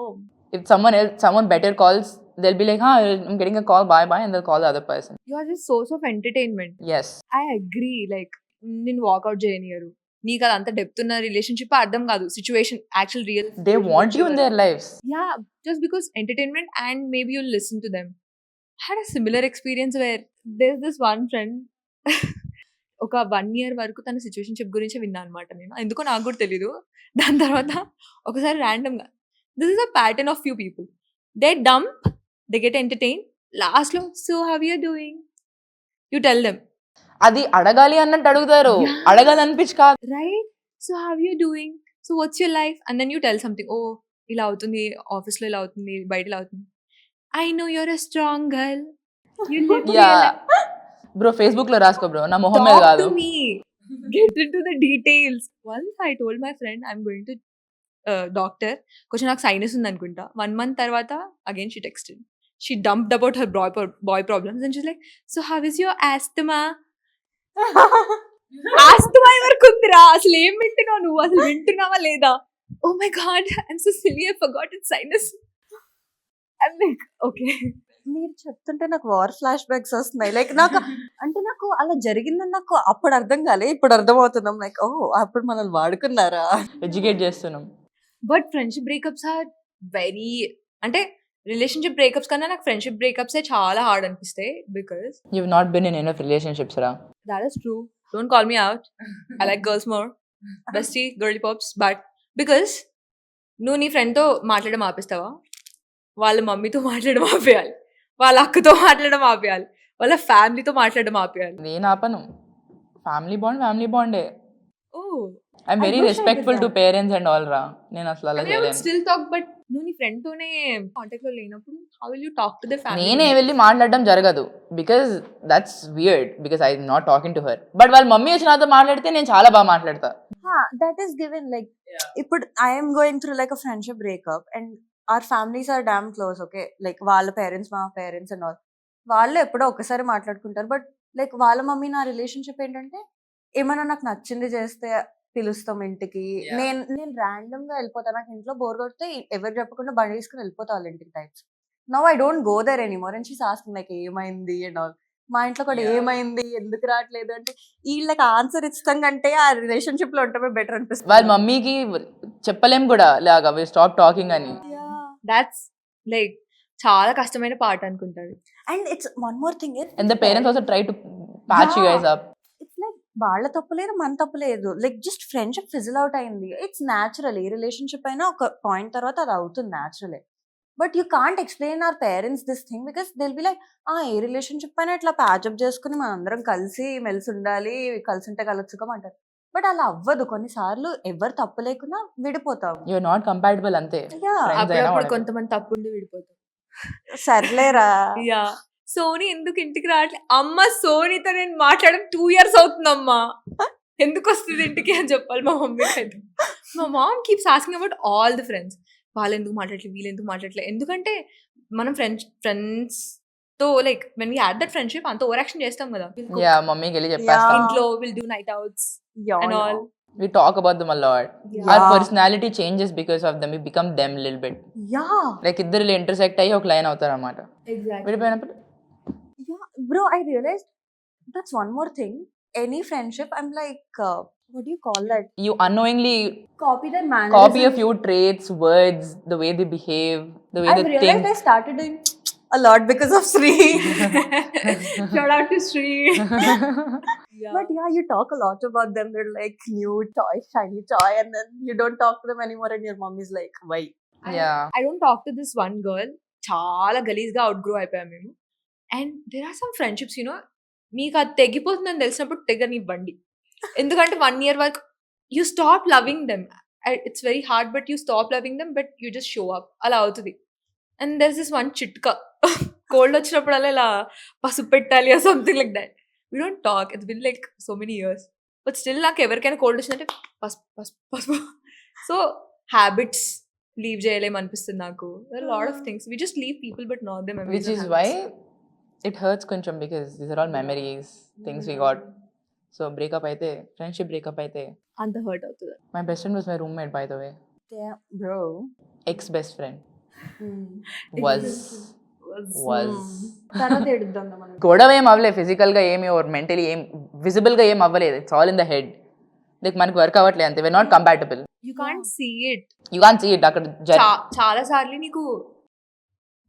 If someone better calls, they'll be like, I'm getting a call, bye, and they'll call the other person. You are just source of entertainment. Yes. I agree. Like నేను walk out చేయనియరు, నీకు అది అంత depth ఉన్న relationship అర్థం కాదు, situation actual real. They want you in their lives. Yeah, just because entertainment and maybe you'll listen to them. I had a similar experience where there's this one friend. ఒక 1 year వరకు తన situationship గురించి విన్నా అనమాట నేను, ఎందుకో నాకు కూడా తెలీదు. దాని తర్వాత ఒకసారి ర్యాండమ్గా, this is a pattern of few people, they dump, they get entertain, లాస్ట్లో so how you doing, you tell them. అది అడగాలి అన్నట్టు అడుగుతారు, అడగాలి అనిపించి కాదు. Right, so how you doing, so what's your life, and then you tell something, oh ఇలా అవుతుంది, ఆఫీస్లో ఇలా అవుతుంది, బయట ఇలా అవుతుంది. I know you're a strong girl, yeah bro, Facebook లో రాసుకో బ్రో, నా మొహం మీద కాదు. Get into the details. Once I told my friend I'm going to doctor, కొంచెం నాకు సైనస్ ఉంది అనుకుంటా. 1 month తర్వాత again she texted. She dumped about her boy problems and she's like, so how is your asthma? Asthma ఎవరికి ఉందిరా, అసలు ఏం వింటున్నావు నువ్వు, అసలు వింటున్నావా లేదా? Oh my God, I'm so silly, I forgot it's sinus. I'm like, okay. మీరు చెప్తుంటే నాకు వార్ ఫ్లాష్ బ్యాక్స్ వస్తున్నాయి. లైక్ నాకు అంటే నాకు అలా జరిగిందని నాకు అప్పుడు అర్థం కాలే, ఇప్పుడు అర్థం అవుతున్నాం. లైక్ ఓ అప్పుడు మనల్ని వాడుకున్నారా. ఎడ్యుకేట్ చేస్తున్నాం. But friendship breakups are very, అంటే రిలేషన్షిప్ బ్రేకప్స్ కన్నా నాకు ఫ్రెండ్షిప్ బ్రేకప్స్ చాలా హార్డ్ అనిపిస్తాయి. Because You've not been in enough relationships, రా. that is true. Don't call me out. I like girls more. Bestie, girly pops. But because నువ్వు నీ ఫ్రెండ్తో మాట్లాడడం ఆపిస్తావా, వాళ్ళ మమ్మీతో మాట్లాడడం ఆపేయాలి, వాళ్ళ అక్కతో మాట్లాడడం ఆపేయాలి, వాళ్ళ ఫ్యామిలీతో మాట్లాడడం ఆపేయాలి. నేను ఆపను. ఫ్యామిలీ బాండే. Oh, I'm very respectful to parents and all రా. నేను అసలు అలా చేయలేను. స్టిల్ టాక్, బట్ నువ్వు నీ ఫ్రెండ్ తోనే కాంటాక్ట్ లో లేనప్పుడు how will you talk to the family? నేనే వెళ్ళి మాట్లాడడం జరగదు, because that's weird, because I'm not talking to her. But వాళ్ళ మమ్మీ వచ్చి నాతో మాట్లాడితే నేను చాలా బాగా మాట్లాడతా. That is given. లైక్ ఇప్పుడు I'm going through like a friendship breakup and our families are damn close, okay? Like వాళ్ళ పేరెంట్స్ మా పేరెంట్స్ అండ్ ఆల్, వాళ్ళు ఎప్పుడో ఒకసారి మాట్లాడుకుంటారు. బట్ లైక్ వాళ్ళ మమ్మీ నా రిలేషన్షిప్ ఏంటంటే, ఏమైనా నాకు నచ్చింది చేస్తే పిలుస్తాం ఇంటికి. నేను ర్యాండమ్ గా వెళ్ళిపోతాను, నాకు ఇంట్లో బోర్ కొడితే ఎవరు చెప్పకుండా బండి తీసుకుని వెళ్ళిపోతా వాళ్ళ ఇంటికి types. Now I don't go there anymore and she's asking like ఏమైంది అండ్ ఆల్. మా ఇంట్లో కూడా ఏమైంది, ఎందుకు రావట్లేదు అంటే, వీళ్ళకి ఆన్సర్ ఇస్తాం కంటే ఆ రిలేషన్షిప్ లో ఉండటమే బెటర్ అనిపిస్తుంది. వాళ్ళ మమ్మీకి చెప్పలేం కూడా లాగా వి స్టాప్ టాకింగ్ అని. దాట్స్ లైక్ చాలా కష్టమైన పార్ట్ అనుకుంటారు. And it's one more thing, and the parents also try to patch you guys up. It's like వాళ్ళ తప్పులేదు, మన తప్పులేదు. Like just friendship fizzle out అయింది. It's natural. ఏ రిలేషన్షిప్ అయినా ఒక పాయింట్ తర్వాత అది అవుతుంది న్యాచురలే. But you can't explain our parents this thing because they'll be like ఏ రిలేషన్షిప్ అయినా ఇట్లా ప్యాచప్ చేసుకుని మనందరం కలిసి మెలిసి ఉండాలి, కలిసి ఉంటే కలుసుకం అంటారు. బట్ అలా అవ్వదు, కొన్నిసార్లు ఎవరు తప్పు లేకుండా విడిపోతాం. యూఆర్ నాట్ కంపాటబుల్ అంతే. Yeah. Friends అయినా అప్పుడప్పుడు whatever. కొంతమంది తప్పుండి విడిపోతారు. సర్లేరా. యా సోనీ ఎందుకు ఇంటికి రావట్లేదు అమ్మ, సోనీతో నేను మాట్లాడడం 2 years అవుతుందమ్మా, ఎందుకు వస్తుంది ఇంటికి అని చెప్పాలి మా మమ్మీకి అయితే. మా mom keeps asking about all the friends, వాళ్ళు ఎందుకు మాట్లాడలేదు, వీళ్ళు ఎందుకు మాట్లాడలేదు. ఎందుకంటే మనం ఫ్రెండ్స్ తో like when we had that friendship అంత ఓవర్ యాక్షన్ చేస్తాం కదా. యా మమ్మీకి వెళ్ళి చెప్పేస్తాం. ఇంట్లో will do night outs and all. We talk about them a lot. Yeah. Our personality changes because of them. We become them a little bit. Yeah Like ఇద్దరు intersect అయ్యి ఒక line అవుతారు అన్నమాట. Exactly. విడిపోయినప్పుడు bro I realized that's one more thing. Any friendship I'm like what do you call that? you unknowingly Copy their copy a mannerisms. few traits, words, the way they behave, the way I they realized think. I started doing a lot because of Sri. Shout out to Sri. Yeah. But yeah, you talk a lot about them. They're like new toy, shiny toy, and then you don't talk to them anymore, and your mom is like, why? Yeah. I don't talk to this one girl. చాలా గలీజ్గా out grow అయిపోయాం మేము. And there are some friendships you know మీకు అది తెగిపోతుందని తెలిసినప్పుడు తెగనివ్వండి. ఎందుకంటే 1 year వరకు you stop loving them. It's very hard but you stop loving them, but you just show up, అలా అవుతుంది. And there is this one చిట్కా, కోల్డ్ వచ్చినప్పుడల్లా ఇలా పసుపు పెట్టాలి or something like that. We don't talk, it's been like so many years, but still నాకు ఎవరికైనా cold వచ్చిందంటే పసుపు పసుపు పసుపు. సో హ్యాబిట్స్ లీవ్ చేయలేము అనిపిస్తుంది నాకు. Lot of things we just leave people but not them. Which is why it hurts కొంచెం because these are all memories, things we got. So breakup అయితే, friendship breakup అయితే. అంత హర్ట్ అవుతుంది. My best friend was my roommate, by the way. Yeah, bro. Ex-best friend. Hmm. Was. తర్వాత ఎడుద్దాం మనం. గొడవ ఏం అవ్వలేదు ఫిజికల్గా ఏమి ఓర్ మెంటలీ ఏం విజిబుల్గా ఏం అవ్వలేదు. It's all in the head. Like మనకు వర్క్ అవ్వట్లేదు అంతే. we're not compatible. You can't see it. You can't see it. అక్కడ చాలా సార్లు నీకు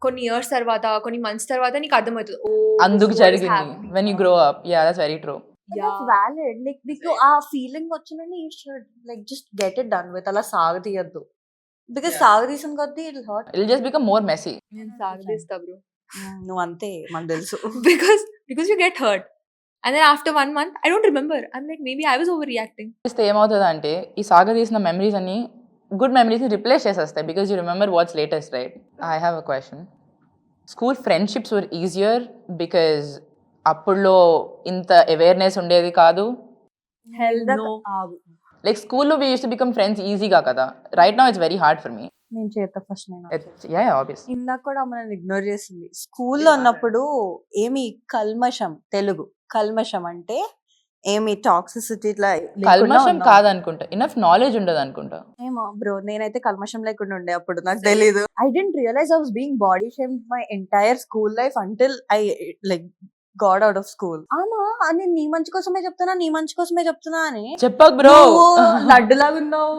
కొన్ని ఇయర్స్ తర్వాత, కొన్ని మంత్స్ తర్వాత నీకు అర్థమవుతుంది, ఓ అందుకు జరిగింది. when you grow up. Yeah, that's very true. That's valid. Like నీకు ఆ ఫీలింగ్ వచ్చిందని you should like just get it done with. అలా సాగతీయద్దు. Because సాగతీసిన కొద్దీ it'll hurt. It'll just become more messy. నేను సాగదీస్తా బ్రో. నువ్వు అంతే, మనకు తెలుసు. because you get hurt and then after 1 month I don't remember, I'm like maybe I was overreacting. చేస్తే ఏమవుతుంది అంటే ఈ సాగదీసిన మెమరీస్ అన్ని గుడ్ మెమరీస్ని రిప్లేస్ చేసేస్తాయి because you remember what's latest, right? I have a question. School friendships were easier because అప్పుడులో ఇంత అవేర్నెస్ ఉండేది కాదు. Hell ఇందాక no. ఆగు. లైక్ స్కూల్లో we use to become friends ఈజీగా కదా. Right now it's very hard for me. నేను చేస్తా ఫస్ట్. నేను యా ఆబ్వియస్. ఇందాక కూడా మనం ఇగ్నోర్ చేసింది. స్కూల్లో ఉన్నప్పుడు ఏమి కల్మషం, తెలుగు కల్మషం అంటే ఏమి టాక్సిసిటీ ఇట్లా లేకుండా కల్మషం ఉన్నాం. కాదనుకుంటా, ఇనఫ్ నాలెడ్జ్ ఉండదు అనుకుంటా. ఏమో బ్రో, నేనైతే కల్మషం లేకుండా ఉండే అప్పుడు, నాకు తెలీదు. I didn't realise I was being body shamed my entire school life until I like got out of school. ఆమా నేను నీ మంచి కోసమే చెప్తున్నా అని చెప్పకు బ్రో. లడ్డులాగా ఉన్నావు.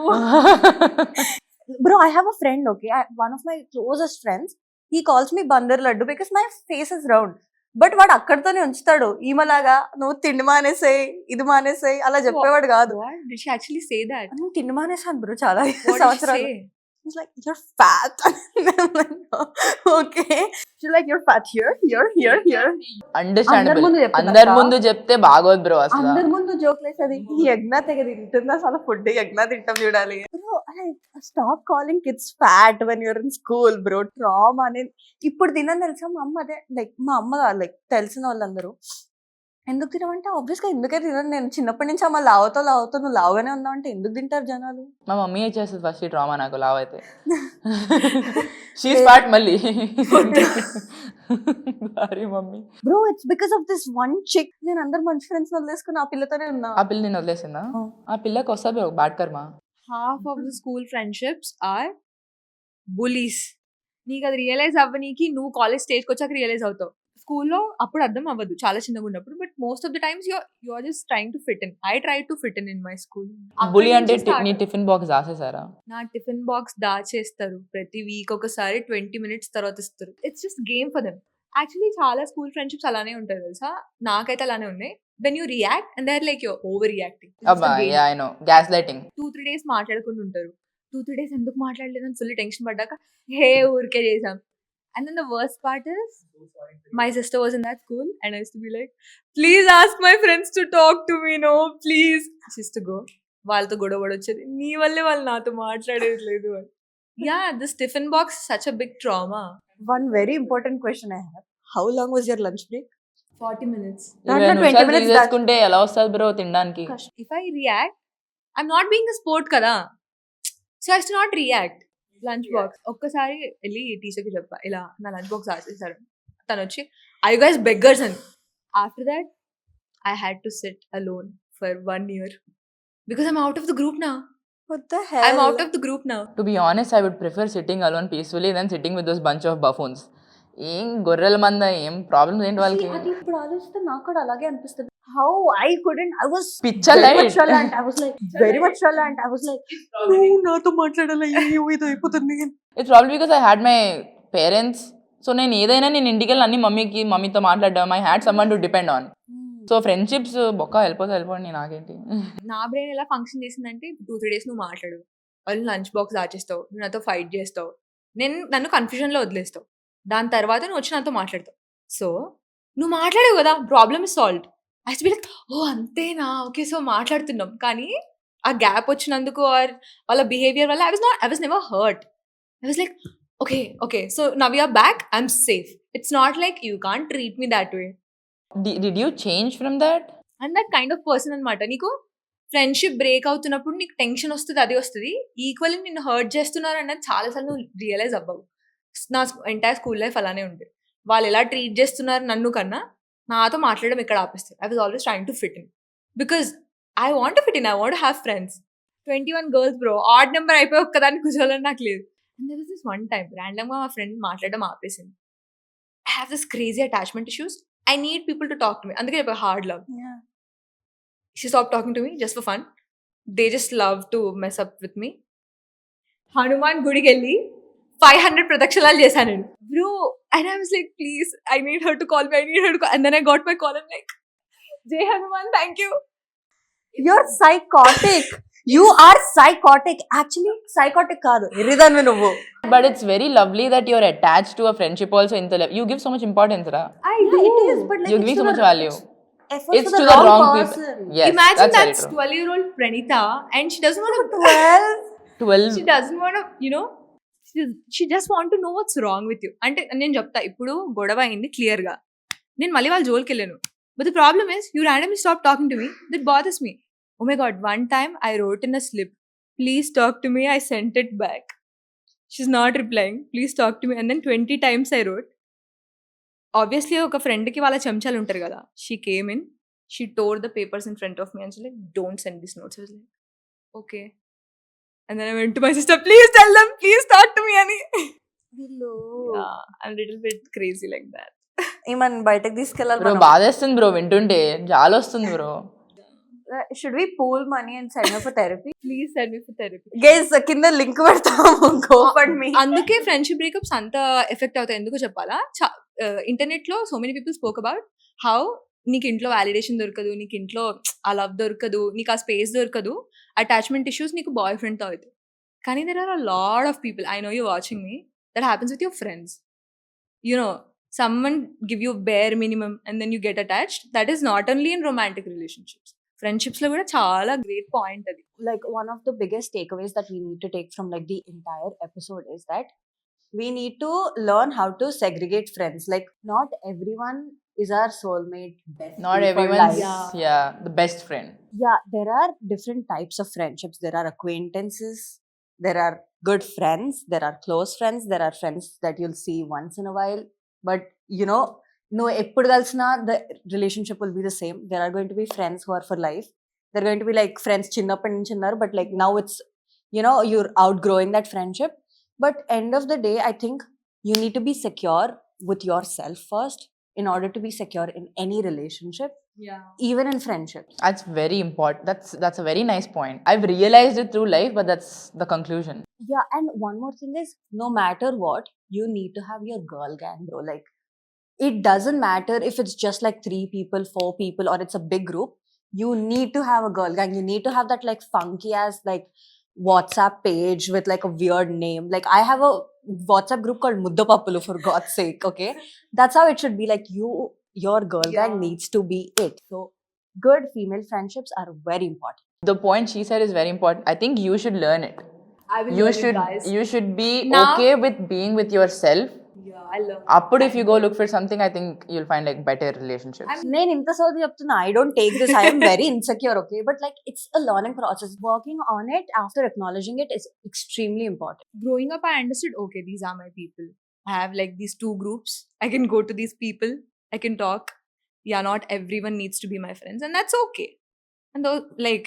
Bro, I have a friend, okay? One of my closest friends, he calls me Bandar Laddu because my face is round. But వాడు అక్కడితోనే ఉంచుతాడు. ఈమెలాగా నువ్వు తిండి మానేసాయి, ఇది మానేసాయి అలా చెప్పేవాడు కాదు. What? Did she actually say that? నేను తిండి మానేసాను బ్రో చాలా What did she సంవత్సరాలు. say? She's like, you're fat. Okay. She's like, you're fat here. Understandable. ముందు చెప్తున్నా అందరి అక్క. ముందు చెప్తే బాగోదు బ్రో అసలు. అందరి ముందు జోక్ లేసేది. ఈ యజ్ఞ తెగ తింటుంది అసలు ఫుడ్. యజ్ఞ తింటాం చూడాలి. Bro stop calling kids fat when you're in school bro. Trauma అనేది ఇప్పుడు తినని తెలుసా మా అమ్మ. అదే లైక్ మా అమ్మ లైక్ తెలిసిన వాళ్ళందరూ ఎందుకు తినమంటే ఆబ్వియస్గా ఎందుకే తినను. నేను చిన్నప్పటి నుంచి అమ్మ లావుతావు నువ్వు లావుగానే ఉన్నావు అంటే ఎందుకు తింటారు జనాలు. మా మమ్మీ చేస్తుంది ఫస్ట్ ఈ డ్రామా నాకు లావ్ అయితే. షీస్ ఫ్యాట్ మళ్ళీ. Sorry mummy. Bro it's because of this one chick. నేను అందరు మంచి ఫ్రెండ్స్ వదిలేసుకుని ఆ పిల్లతోనే ఉన్నా. ఆ పిల్ల నేను వదిలేసిందా? ఆ పిల్లకి వస్తుంది ఒక బ్యాడ్ కర్మ. Half of the school friendships are bullies. నీకు అది రియలైజ్ అవ్వనీకి నువ్వు కాలేజ్ స్టేజ్కి వచ్చాక రియలైజ్ అవుతావు. స్కూల్లో అప్పుడు అర్థం అవ్వదు చాలా చిన్నగా ఉన్నప్పుడు, but most of the times you are just trying to fit in. I try to fit in my school. Bully అంటే నీ టిఫిన్ బాక్స్ దాసేసారా? నా టిఫిన్ బాక్స్ దాచేస్తారు. ప్రతి వీక్ ఒకసారి 20 minutes తర్వాత ఇస్తారు. It's just game for them. Actually చాలా school friendships అలానే ఉంటాయి తెలుసా. నాకైతే అలానే ఉన్నాయి. Then you react and they are like you're overreacting. అబ్బా yeah I know. Gaslighting. 2-3 days మాట్లాడుకుంటూ ఉంటారు. 2-3 days ఎందుకు మాట్లాడలేదని ఫుల్ టెన్షన్ పడ్డాక హే ఊరికే చేసాం. And then the worst part is my sister was in that school and I used to be like, please ask my friends to talk to me, no please. She used to go, వాళ్ళతో గొడవ పడొచ్చేది, నీ వల్లే వాళ్ళు నాతో మాట్లాడేది లేదు అని. Yeah, this tiffin box is such a big trauma. One very important question I have. How long was your lunch break? 40 minutes. దాంట్లో 20 20 minutes తీసుకుంటే ఎలా వస్తుంది బ్రో తినడానికి? If I react, I'm not being a sport కదా, so I used to not react. Lunch box ఒక్కసారి వెళ్ళి టీచర్కి చెప్పా, ఇలా నా లంచ్ బాక్స్ ఆచేసారు. తను వచ్చి ఐ యు గైస్ బెగ్గర్స్ అని. After that I had to sit alone for 1 year because I'm out of the group now. What the hell? I'm out of the group now. To be honest, I would prefer sitting alone peacefully than sitting with those bunch of buffoons. ఏం గొర్రెల మంద, ఏం problems ఏంటి వాళ్ళకి? అది ఇప్పుడు ఆలోచిస్తే నాకు కూడా అలాగే అనిపిస్తుంది. How I couldn't, I was పిచ్చ very light. much relevant. I was like very much relevant. I was like, నువ్వు నాతో మాట్లాడాలి, ఇది అయిపోతుంది. It's probably because I had my parents. So నేను ఏదైనా నేను ఇంటికి వెళ్ళి అన్ని మమ్మీతో మాట్లాడడం, I had someone to depend on. So friendships బొక్క వెళ్ళిపోండి, నాకేంటి. నా బ్రెయిన్ ఎలా ఫంక్షన్ చేసిందంటే 2-3 days నువ్వు మాట్లాడు, వాళ్ళు లంచ్ బాక్స్ దాచేస్తావు, నువ్వు నాతో ఫైట్ చేస్తావు, నన్ను కన్ఫ్యూజన్లో వదిలేస్తావు, దాని తర్వాత నువ్వు వచ్చి నాతో మాట్లాడతావు. సో నువ్వు మాట్లాడావు కదా, problem is solved. I be like, oh అంతేనా, ఓకే సో మాట్లాడుతున్నాం. కానీ ఆ గ్యాప్ వచ్చినందుకు ఆర్ వాళ్ళ బిహేవియర్ వల్ల I was never hurt. I was like okay so now you are back, I'm safe. It's not like you can't treat me that way. Did you change from that? And that kind of person అనమాట. నీకు friendship break అవుతున్నప్పుడు నీకు tension వస్తుంది, అది వస్తుంది. Equally నిన్ను hurt చేస్తున్నారు అన్నది చాలాసార్లు నువ్వు రియలైజ్ అవ్వవు. నా ఎంటైర్ స్కూల్ లైఫ్ అలానే ఉంటుంది. వాళ్ళు ఎలా ట్రీట్ చేస్తున్నారు నన్ను కన్నా నాతో మాట్లాడడం ఇక్కడ ఆపిస్తారు. I was always trying to fit in because I want to fit in, I want have friends. 21 girls bro, odd number అయిపోయి ఒక్కదాన్ని కూర్చోవాలని నాకు లేదు. And there was this one time ర్యాండమ్గా మా ఫ్రెండ్ మాట్లాడడం ఆపేసింది. I have this crazy attachment issues, I need people to talk to me. అందుకే చెప్పా hard love. Yeah. She stopped talking to me just for fun. They just love to mess up with me. Hanuman గుడికి వెళ్ళి 500 ప్రదక్షిణాలు చేశాను నేను bro. And I was like, please I need her to call me, I need her to call. And then I got my call and like, Jai Hanuman, thank you. You're psychotic. You are psychotic. Actually, psychotic కాదు, ఎర్రిదానివి నువ్వు. But it's very lovely that you're attached to a friendship also in the you give so much importance, ra? It is, but like You it's give to so the much value. efforts It's to to the the wrong wrong people. person. Yes, Imagine that's very that's true. 12-year-old Pranita and she doesn't want to 12. 12. she doesn't want to she just want to know what's wrong with you. అంటే నేను చెప్తా, ఇప్పుడు గొడవ అయింది clear గా, నేను మళ్ళీ వాళ్ళ జోలికి వెళ్ళాను. But the problem is you randomly stop talking to me. That bothers me. Oh my god, one time I wrote in a slip, please talk to me. I sent it back. She's not replying. Please talk to me. And then 20 times I wrote. Obviously ఒక friend కి వాళ్ళ చెంచాలు ఉంటారు కదా. She came in, she tore the papers in front of me and she's like, don't send these notes. I was like, okay. And then I went to my sister, please tell them, please talk to me ani. వీళ్ళు Yeah, I'm a little bit crazy like that. ఏమని బయటకు తీసుకెళ్ళాలి bro మనం? బాధేస్తుంది bro, వింటుంటే జాలి వస్తుంది bro. Should we pool money and sign up for therapy? Please send me for therapy. Guys, కింద లింక్ పెడతాము, go fund me. అందుకే ఫ్రెండ్షిప్ బ్రేకప్స్ అంత ఎఫెక్ట్ అవుతాయి. ఎందుకు చెప్పాలా, ఇంటర్నెట్ లో so many people spoke about how నీకు ఇంట్లో వ్యాలిడేషన్ దొరకదు, నీకు ఇంట్లో ఆ లవ్ దొరకదు, నీకు ఆ స్పేస్ దొరకదు, అటాచ్మెంట్ ఇష్యూస్ నీకు బాయ్ ఫ్రెండ్ తో అవుతాయి. కానీ there are a lot of people, I know you watching me, that happens with your friends. You know, someone give you bare minimum and then you get attached. That is not only in romantic relationships. Friendships lo kuda chaala great point adi. Like one of the biggest takeaways that we need to take from like the entire episode is that we need to learn how to segregate friends. Like not everyone is our soulmate, bestie Not for everyone's life. the best friend. Yeah, there are different types of friendships. There are acquaintances, there are good friends, there are close friends, there are friends that you'll see once in a while, but you know, no eppudu kalsina the relationship will be the same. There are going to be friends who are for life. They're going to be like friends chinnappa nunchi unnaru, but like now it's, you know, you're outgrowing that friendship. But end of the day, I think you need to be secure with yourself first in order to be secure in any relationship, Yeah. even in friendships. That's very important. That's a very nice point. I've realized it through life, but that's the conclusion. Yeah, and one more thing is, no matter what, you need to have your girl gang, bro. Like, it doesn't matter if it's just like 3 people, 4 people, or it's a big group. You need to have a girl gang. You need to have that like funky ass, like, WhatsApp page with like a weird name. Like I have a WhatsApp group called Muddapapulu, for God's sake. Okay, that's how it should be. Like your girl gang Yeah. needs to be it. So good female friendships are very important. The point she said is very important. I think you should learn it. I will You learn it, should guys. you should be Now- okay with being with yourself. Yeah, I love. Upward, if you go look for something, I think you'll find like better relationships. నేను ఇంత సోది చెప్తున్నా I don't take this I M very insecure okay but like it's a learning process working on it after acknowledging it is extremely important Growing up, I understood. Okay, these are my people. I have like these two groups. I can go to these people. I can talk. Yeah, not everyone needs to be my friends, and that's okay. And though, like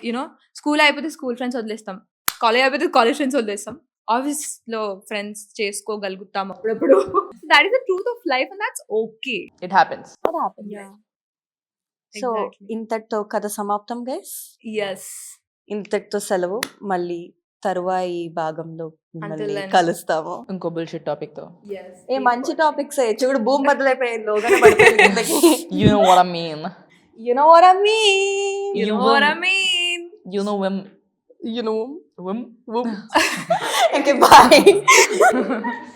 school అయిపోతే school friends వదిలేస్తాం, college అయిపోతే college friends వదిలేస్తాం, office లో friends చేసుకోగలుగుతాం అప్పుడప్పుడు. That is the truth of life, and that's okay. It happens. What happens Yeah. So Exactly. ఇంతటితో కథ సమాప్తం గైస్ Yes. ఇంతటితో సెలవు మళ్ళీ తరువాయి భాగంలో మిమ్మల్ని Until then. కలుస్తాము ఇంకో bullshit topic though. Yes. ఏ మంచి టాపిక్స్ చూడు భూమి బదులైపోయింది లోగానే పడిపోయింది కిందకి. You know what I mean. You know what I mean. You know what I mean. You know when. You know. Wim. Wim. Okay, bye.